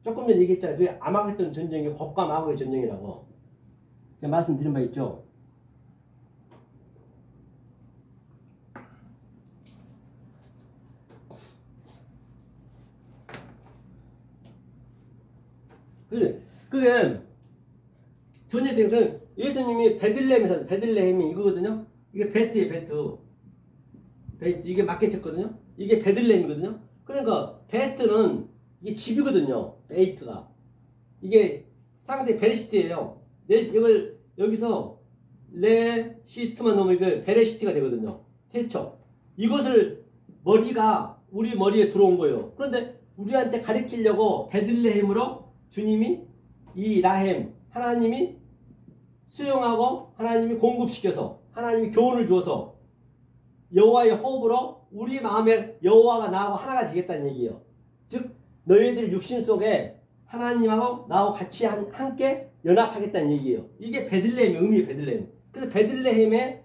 조금 전에 얘기했잖아요. 그게 아마겟돈 전쟁이 겁과 마귀의 전쟁이라고. 제가 말씀드린 바 있죠. 그게 전쟁 때 예수님이 베들레헴에서 베들레헴이 이거거든요. 이게 베트예요. 베트 이게 맞게 쳤거든요. 이게 베들레헴이거든요. 그러니까 베트는 이게 집이거든요. 베이트가 이게 상세 베레시트예요. 이걸 여기서 레시트만 넣으면 이게 베레시트가 되거든요. 태초 이것을 머리가 우리 머리에 들어온 거예요. 그런데 우리한테 가르치려고 베들레헴으로 주님이 이 라햄 하나님이 수용하고 하나님이 공급시켜서 하나님이 교훈을 주어서 여호와의 호흡으로 우리 마음에 여호와가 나하고 하나가 되겠다는 얘기예요. 즉 너희들 육신 속에 하나님하고 나하고 같이 함께 연합하겠다는 얘기예요. 이게 베들레헴의 의미예요. 베들레헴. 그래서 베들레헴에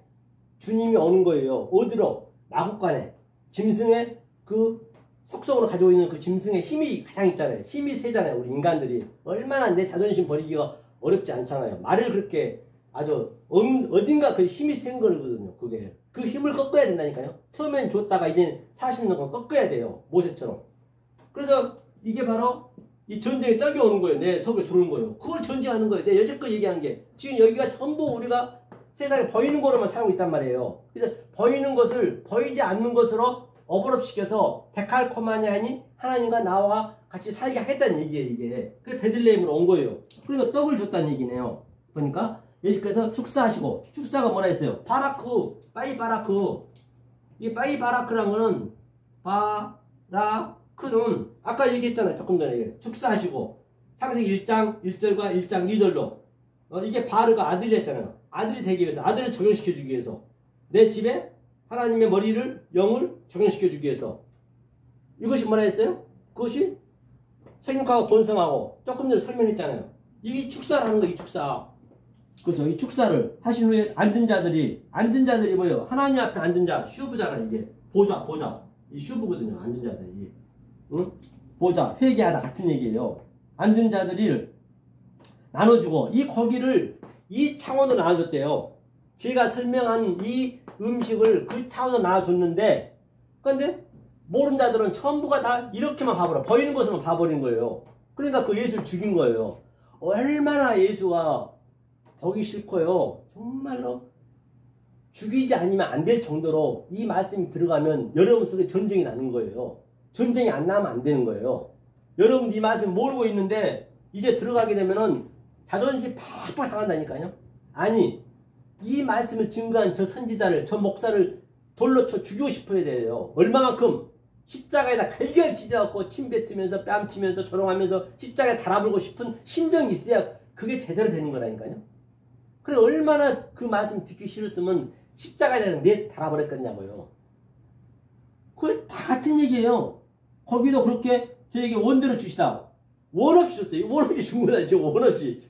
주님이 오는 거예요. 어디로? 마국간에 짐승의 그 속성으로 가지고 있는 그 짐승의 힘이 가장 있잖아요. 힘이 세잖아요. 우리 인간들이 얼마나 내 자존심 버리기가 어렵지 않잖아요. 말을 그렇게 아주 어딘가 그 힘이 센 거거든요. 그게 그 힘을 꺾어야 된다니까요. 처음엔 줬다가 이제 40년 동안 꺾어야 돼요. 모세처럼. 그래서 이게 바로 이 전쟁에 떡이 오는 거예요. 내 속에 들어오는 거예요. 그걸 전쟁하는 거예요. 내가 여태껏 얘기한 게 지금 여기가 전부 우리가 세상에 보이는 거로만 살고 있단 말이에요. 그래서 보이는 것을 보이지 않는 것으로 어버럽시켜서 데칼코마니아니 하나님과 나와 같이 살게 하겠다는 얘기예요. 이게 그래서 베들레헴으로 온 거예요. 그러니까 떡을 줬다는 얘기네요. 그러니까 예수께서 축사하시고 축사가 뭐라 했어요? 바라크 빠이 바라크. 이 빠이 바라크란 거는 바라크는 아까 얘기했잖아요. 조금 전에 축사하시고 창세기 1장 1절과 1장 2절로 이게 바르가 아들이 했잖아요. 아들이 되기 위해서 아들을 적용시켜주기 위해서 내 집에 하나님의 머리를 영을 적용시켜주기 위해서 이것이 뭐라 했어요? 그것이 생육하고 번성하고 조금 전에 설명했잖아요. 이 축사라는 거 이 축사. 그렇죠. 이 축사를 하신 후에 앉은 자들이 뭐예요? 하나님 앞에 앉은 자 슈브잖아요. 이게 보좌 이 슈브거든요. 앉은 자들이 응? 보좌 회개하다 같은 얘기예요. 앉은 자들이 나눠주고 이 고기를 이 차원으로 나눠줬대요. 제가 설명한 이 음식을 그 차원으로 나눠줬는데 그런데 모르는 자들은 전부가 다 이렇게만 봐버려. 보이는 것으로만 봐버린 거예요. 그러니까 그 예수를 죽인 거예요. 얼마나 예수가 보기 싫고요. 정말로 죽이지 않으면 안 될 정도로 이 말씀이 들어가면 여러분 속에 전쟁이 나는 거예요. 전쟁이 안 나면 안 되는 거예요. 여러분 이 말씀 모르고 있는데 이제 들어가게 되면은 자존심이 팍팍 상한다니까요. 아니 이 말씀을 증거한 저 선지자를 저 목사를 돌로 쳐 죽이고 싶어야 돼요. 얼마만큼 십자가에다 갈기갈 찢어갖고 침 뱉으면서 뺨 치면서 조롱하면서 십자가에 달아불고 싶은 심정이 있어야 그게 제대로 되는 거라니까요. 그래 얼마나 그 말씀 듣기 싫었으면 십자가에다 내 달아버렸겠냐고요. 그게 다 같은 얘기예요. 거기도 그렇게 저에게 원대로 주시다. 원 없이 줬어요. 원 없이 준 거다. 지금 원 없이.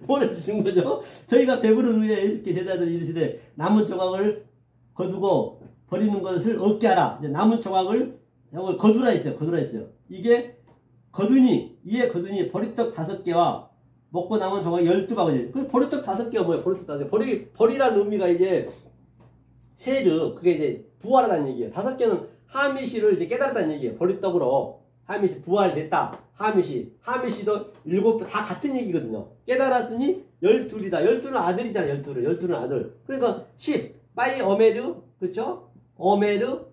원 없이 준 거죠. 저희가 배부른 후에 예수께 제자들이 이르시되 남은 조각을 거두고 버리는 것을 없게 하라. 이제 남은 조각을 거두라 했어요. 거두라 했어요. 이게 거두니 이에 거두니 보리떡 5개와 먹고 남은 조각 12바구니. 그 보리떡 5개가 뭐예요? 보리떡 5개. 보리라는 의미가 이제 세르 그게 이제 부활하다는 얘기예요. 5개는 하미시를 이제 깨달았다는 얘기예요. 보리떡으로 하미시 부활됐다. 하미시도 7, 다 같은 얘기거든요. 깨달았으니 12이다. 12는 아들이잖아. 12는 아들. 그러니까 10 빠이 어메르 그렇죠? 어메르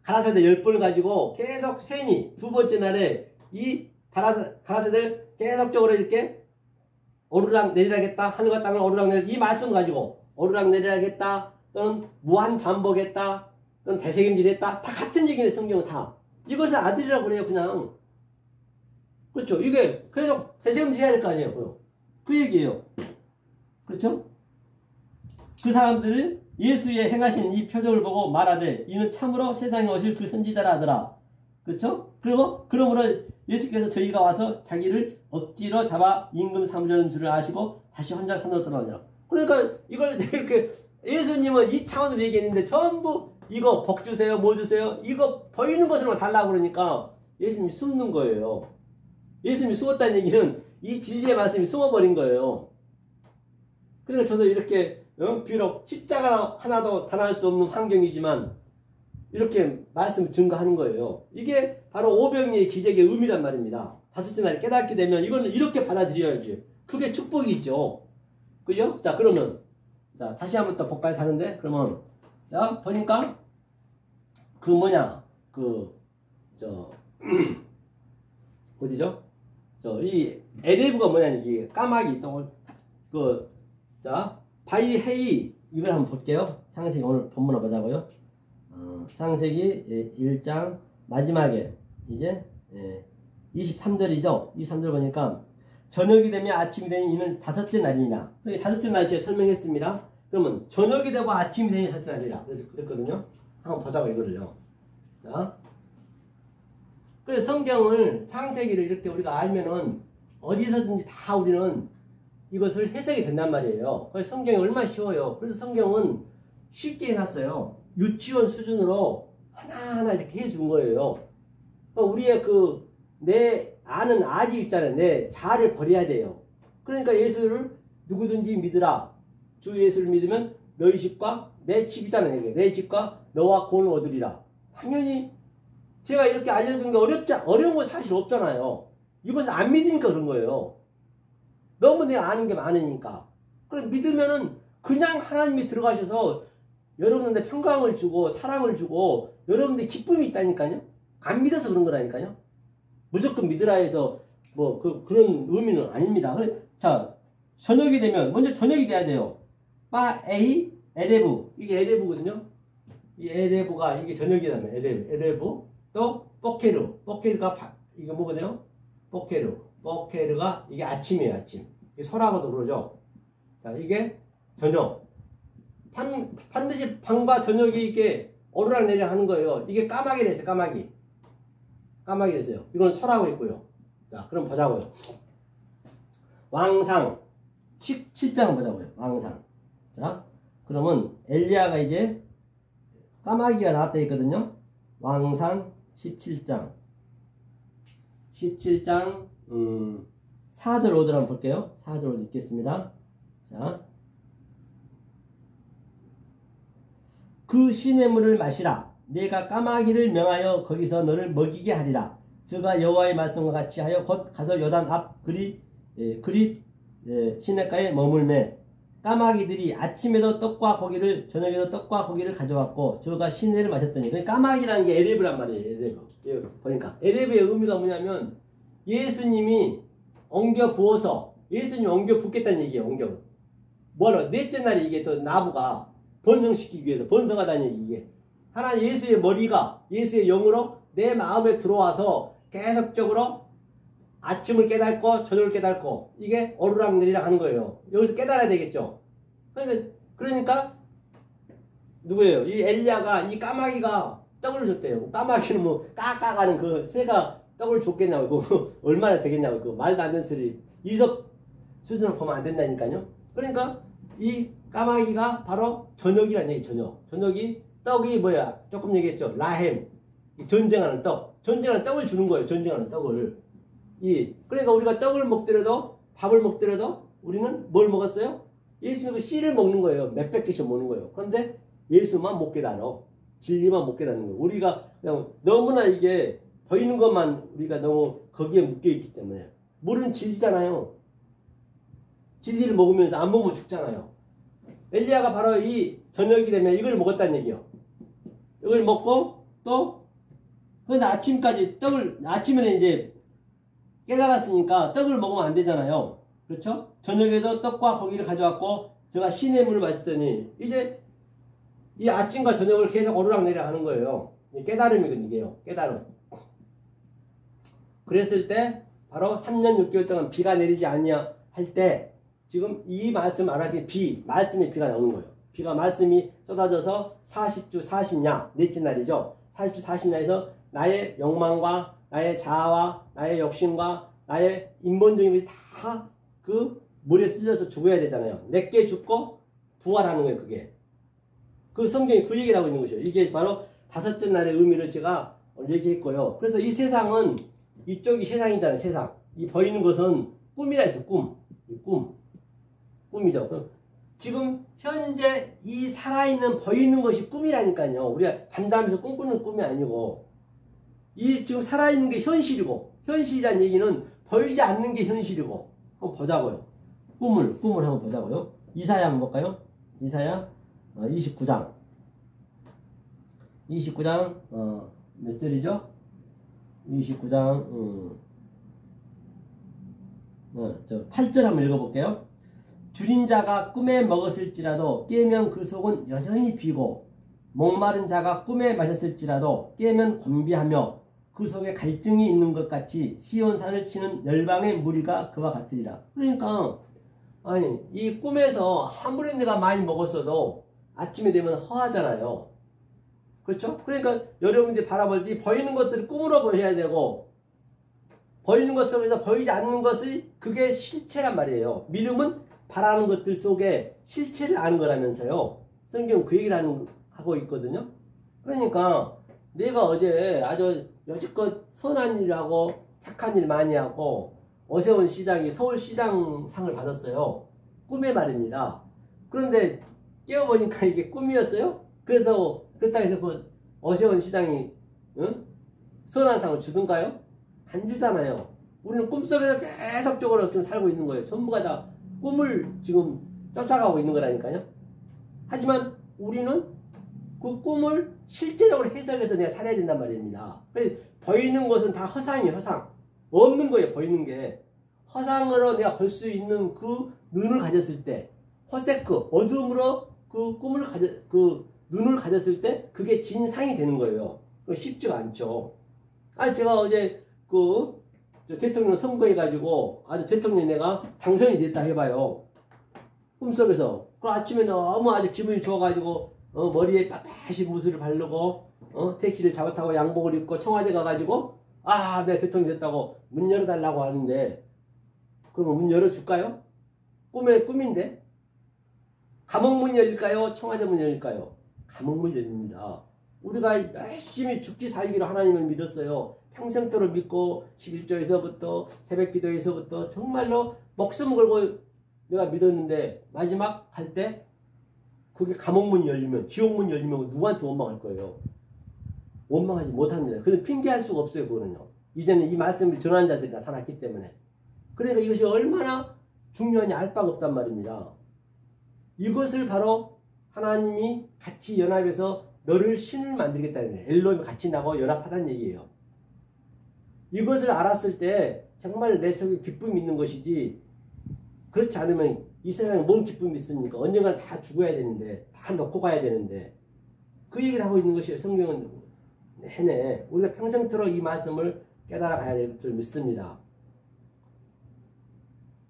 가라사대 10번을 가지고 계속 세니 두 번째 날에 이 가라사대를 계속적으로 이렇게 오르락 내리락했다. 하늘과 땅을 오르락 내리락 이 말씀 가지고 오르락 내리락했다. 또는 무한 반복했다. 또는 대책임질했다. 다 같은 얘기네 성경은 다. 이것을 아들이라고 그래요 그냥. 그렇죠. 이게 그래서 대책임질해야 될 거 아니에요. 그 얘기예요. 그렇죠? 그 사람들은 예수의 행하신 이 표적을 보고 말하되 이는 참으로 세상에 오실 그 선지자라 하더라. 그렇죠? 그리고 그러므로 예수께서 저희가 와서 자기를 억지로 잡아 임금 삼으려는 줄을 아시고 다시 혼자 산으로 떠나오니라. 그러니까 이걸 이렇게 예수님은 이 차원으로 얘기했는데 전부 이거 복 주세요 뭐 주세요 이거 보이는 것으로만 달라고 그러니까 예수님이 숨는 거예요. 예수님이 숨었다는 얘기는 이 진리의 말씀이 숨어버린 거예요. 그러니까 저도 이렇게 비록 십자가 하나도 단할 수 없는 환경이지만 이렇게 말씀 증거하는 거예요. 이게 바로 오병이의 기적의 의미란 말입니다. 다섯째 날에 깨닫게 되면 이거는 이렇게 받아들여야지. 그게 축복이죠. 그죠? 자 그러면 자 다시 한번 또 볼까요? 다른데 그러면 자 보니까 그 뭐냐 어디죠? 이 에레브가 뭐냐 이게 까마귀 자 바이헤이 이걸 한번 볼게요. 창세기 오늘 본문을 보자고요. 창세기 1장 마지막에 이제 23절이죠. 23절 보니까 저녁이 되면 아침이 되니 이는 다섯째 날이니라. 다섯째 날 제가 설명했습니다. 그러면 저녁이 되고 아침이 되니 다섯째 날이라. 그래서 그랬거든요. 한번 보자고 이거를요. 자, 그래서 성경을 창세기를 이렇게 우리가 알면은 어디서든지 다 우리는 이것을 해석이 된단 말이에요. 그래서 성경이 얼마나 쉬워요. 그래서 성경은 쉽게 해놨어요. 유치원 수준으로 하나하나 이렇게 해준 거예요. 우리의 내 아는 아집 있잖아요. 내 자아를 버려야 돼요. 그러니까 예수를 누구든지 믿으라. 주 예수를 믿으면 너희 집과 내 집이잖아요. 내 집과 너와 구원을 얻으리라. 당연히 제가 이렇게 알려준 게 어려운 건 사실 없잖아요. 이것을 안 믿으니까 그런 거예요. 너무 내가 아는 게 많으니까. 그럼 믿으면은 그냥 하나님이 들어가셔서 여러분한테 평강을 주고 사랑을 주고 여러분들 기쁨이 있다니까요. 안 믿어서 그런 거라니까요. 무조건 믿으라 해서 뭐 그런 의미는 아닙니다. 자 저녁이 되면 먼저 저녁이 돼야 돼요. 에이 에레브 이게 에레브거든요. 이 에레브가 이게 저녁이라면 에레브 또 뽀케르가 이게 뭐거든요. 뽀케르가 이게 아침이에요. 아침. 이게 소라고도 그러죠. 자 이게 저녁. 반드시 밤과 저녁이 이렇게 오르락 내리락 하는 거예요. 이게 까마귀라 했어요. 까마귀라 했어요. 이건 소라고 있고요. 자 그럼 보자고요. 왕상 17장 보자고요. 왕상. 자 그러면 엘리야가 이제 까마귀가 나왔다 했거든요. 왕상 17장 4절 5절 한번 볼게요. 4절 5절 읽겠습니다. 자, 그 시냇물을 마시라. 내가 까마귀를 명하여 거기서 너를 먹이게 하리라. 저가 여호와의 말씀과 같이 하여 곧 가서 요단 앞 시냇가에 머물매 까마귀들이 아침에도 떡과 고기를 저녁에도 떡과 고기를 가져왔고 저가 시내를 마셨더니 까마귀라는 게 에레브란 말이에요. 에레브. 보니까 에레브의 의미가 뭐냐면 예수님이 엉겨 부어서 예수님이 엉겨 붓겠다는 얘기예요. 엉겨. 뭐하러 넷째 날에 이게 또 나부가 번성시키기 위해서 번성하다는 얘기 이게 하나님 예수의 머리가 예수의 영으로 내 마음에 들어와서 계속적으로 아침을 깨닫고 저녁을 깨닫고 이게 오르락 내리락 하는 거예요. 여기서 깨달아야 되겠죠. 그러니까 누구예요? 이 엘리야가 이 까마귀가 떡을 줬대요. 까마귀는 뭐 까까가는 그 새가 떡을 줬겠냐고 그거 얼마나 되겠냐고 그거 말도 안 되는 소리. 이섭 수준으로 보면 안 된다니까요. 그러니까 이 까마귀가 바로 저녁이란 얘기. 저녁이 떡이 뭐야? 조금 얘기했죠. 라햄 전쟁하는 떡을 주는 거예요. 전쟁하는 떡을. 그러니까 우리가 떡을 먹더라도 밥을 먹더라도 우리는 뭘 먹었어요? 예수님의 그 씨를 먹는 거예요. 몇백 개씩 먹는 거예요. 그런데 예수만 못 깨달아. 진리만 못 깨닫는 거예요. 우리가 그냥 너무나 이게 보이는 것만 우리가 너무 거기에 묶여있기 때문에 물은 진리잖아요. 진리를 먹으면서 안 먹으면 죽잖아요. 엘리야가 바로 이 저녁이 되면 이걸 먹었다는 얘기예요. 이걸 먹고 또 그런데 아침까지 아침에는 이제 깨달았으니까 떡을 먹으면 안 되잖아요. 그렇죠? 저녁에도 떡과 고기를 가져왔고 제가 신의 물을 마셨더니 이제 이 아침과 저녁을 계속 오르락내리락 하는 거예요. 깨달음이거든요. 이게요. 깨달음. 그랬을 때 바로 3년 6개월 동안 비가 내리지 않냐 할 때 지금 이 말씀 알아듣기 말씀의 비가 나오는 거예요. 말씀이 쏟아져서 40주 40냐 넷째 날이죠. 40주 40냐에서 나의 욕망과 나의 자아와 나의 욕심과 나의 인본적인 것이 다 그 물에 쓸려서 죽어야 되잖아요. 내게 죽고 부활하는 거예요. 그게. 그 성경이 그 얘기를 하고 있는 것이에요. 이게 바로 다섯째 날의 의미를 제가 얘기했고요. 그래서 이 세상은 이쪽이 세상이잖아요. 세상. 이 보이는 것은 꿈이라 해서 꿈. 꿈이죠. 지금 현재 이 살아있는 보이는 것이 꿈이라니까요. 우리가 잠자면서 꿈꾸는 꿈이 아니고 이 지금 살아있는 게 현실이고 현실이란 얘기는 보이지 않는 게 현실이고 한번 보자고요. 꿈을 한번 보자고요. 이사야 한번 볼까요? 이사야 29장 몇 절이죠? 29장 저 8절 한번 읽어볼게요. 줄인 자가 꿈에 먹었을지라도 깨면 그 속은 여전히 비고 목마른 자가 꿈에 마셨을지라도 깨면 곤비하며 그 속에 갈증이 있는 것 같이 시온산을 치는 열방의 무리가 그와 같으리라. 그러니까 아니 이 꿈에서 아무리 내가 많이 먹었어도 아침에 되면 허하잖아요. 그렇죠? 그러니까 여러분들이 바라볼 때 보이는 것들을 꿈으로 보셔야 되고 보이는 것 속에서 보이지 않는 것이 그게 실체란 말이에요. 믿음은 바라는 것들 속에 실체를 아는 거라면서요. 성경은 그 얘기를 하고 있거든요. 그러니까 내가 어제 아주 여지껏 선한 일하고 착한 일 많이 하고 어세원 시장이 서울시장 상을 받았어요. 꿈에 말입니다. 그런데 깨어보니까 이게 꿈이었어요. 그래서 그렇다고 해서 그 어세원 시장이 선한 상을 주든가요? 안 주잖아요. 우리는 꿈속에서 계속적으로 지금 살고 있는 거예요. 전부가 다 꿈을 지금 쫓아가고 있는 거라니까요. 하지만 우리는 그 꿈을 실제적으로 해석해서 내가 살아야 된단 말입니다. 그래서 보이는 것은 다 허상이에요. 허상. 없는 거예요. 보이는 게. 허상으로 내가 볼 수 있는 그 눈을 가졌을 때 호세크 어둠으로 그 꿈을 그 눈을 가졌을 때 그게 진상이 되는 거예요. 쉽지가 않죠. 제가 어제 대통령 선거해가지고 아주 대통령 내가 당선이 됐다 해봐요. 꿈속에서. 그 아침에 너무 아주 기분이 좋아가지고 머리에 빳빳이 무술을 바르고 택시를 잡아타고 양복을 입고 청와대 가가지고 내가 대통령 됐다고 문 열어달라고 하는데 그러면 문 열어줄까요? 꿈인데 감옥문 열릴까요? 청와대 문 열릴까요? 감옥문 열립니다. 우리가 열심히 죽기 살기로 하나님을 믿었어요. 평생토록 믿고 11조에서부터 새벽기도에서부터 정말로 목숨 걸고 내가 믿었는데 마지막 할 때 그게 감옥문 열리면 지옥문 열리면 누구한테 원망할 거예요? 원망하지 못합니다. 그건 핑계할 수가 없어요. 그거는요. 이제는 이 말씀을 전하는 자들이 나타났기 때문에. 그러니까 이것이 얼마나 중요하냐 알 바가 없단 말입니다. 이것을 바로 하나님이 같이 연합해서 너를 신을 만들겠다는 거예요. 엘로힘이 같이 나고 연합하다는 얘기예요. 이것을 알았을 때 정말 내 속에 기쁨이 있는 것이지 그렇지 않으면 이 세상에 뭔 기쁨이 있습니까? 언젠가는 다 죽어야 되는데 다 놓고 가야 되는데 그 얘기를 하고 있는 것이에요. 성경은 내내 우리가 평생토록 이 말씀을 깨달아 가야 될 줄 믿습니다.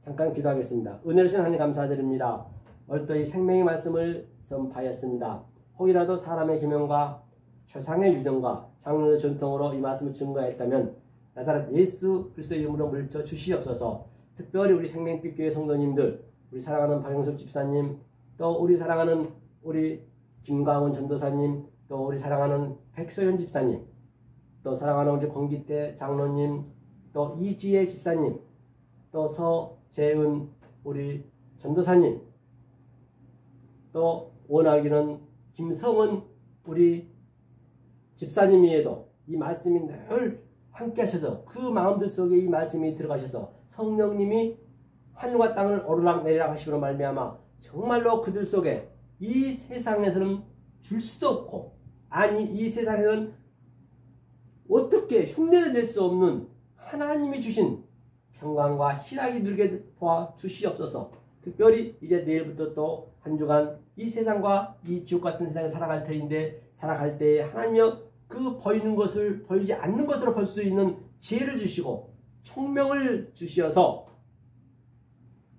잠깐 기도하겠습니다. 은혜로신 하나님 감사드립니다. 얼떠이 생명의 말씀을 선파하였습니다. 혹이라도 사람의 기명과 최상의 유정과 장로의 전통으로 이 말씀을 증거했다면 나사렛 예수 그리스도의 이름으로 물리쳐 주시옵소서. 특별히 우리 생명빛교회 성도님들, 우리 사랑하는 박영석 집사님, 또 우리 사랑하는 우리 김광훈 전도사님, 또 우리 사랑하는 백소연 집사님, 또 사랑하는 우리 권기태 장로님, 또 이지혜 집사님, 또 서재은 우리 전도사님, 또 원하기는 김성은 우리 집사님이에도 이 말씀이 늘 함께 하셔서 그 마음들 속에 이 말씀이 들어가셔서 성령님이 하늘과 땅을 오르락내리락 하시므로 말미암아 정말로 그들 속에 이 세상에서는 줄 수도 없고 이 세상에서는 어떻게 흉내를 낼 수 없는 하나님이 주신 평강과 희락이 누리게 도와주시옵소서. 특별히 이제 내일부터 또 한 주간 이 세상과 이 지옥 같은 세상을 살아갈 터인데, 살아갈 때 하나님여 그 보이는 것을 보이지 않는 것으로 볼 수 있는 지혜를 주시고 총명을 주시어서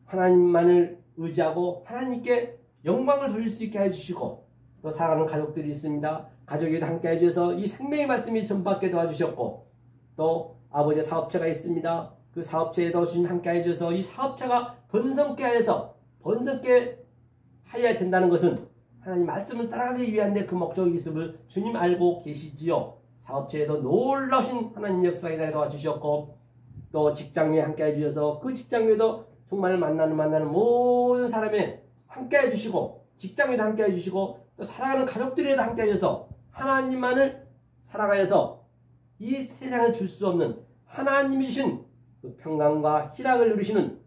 하나님만을 의지하고 하나님께 영광을 돌릴 수 있게 해주시고, 또 사랑하는 가족들이 있습니다. 가족에도 함께 해주셔서 이 생명의 말씀이 전받게 도와주셨고, 또 아버지의 사업체가 있습니다. 그 사업체에도 주님 함께 해주셔서 이 사업체가 번성케 하여서 번성케 하여야 된다는 것은 하나님 말씀을 따라가기 위한 데 그 목적이 있음을 주님 알고 계시지요. 사업체에도 놀라우신 하나님 역사에 도와주셨고, 또 직장에 함께 해주셔서 그 직장에도 정말 만나는 모든 사람에 함께 해주시고, 직장에도 함께 해주시고, 또 사랑하는 가족들에도 함께 해주셔서 하나님만을 살아가여서 이 세상에 줄 수 없는 하나님이 주신 그 평강과 희락을 누리시는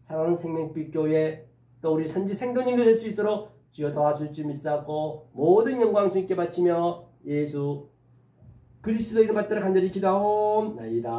사랑하는 생명빛 교회, 또 우리 선지 생도님도 될 수 있도록 주여 도와줄 줄 믿사고, 모든 영광 주님께 바치며 예수 그리스도 이름 받들어 간절히 기도하옵나이다.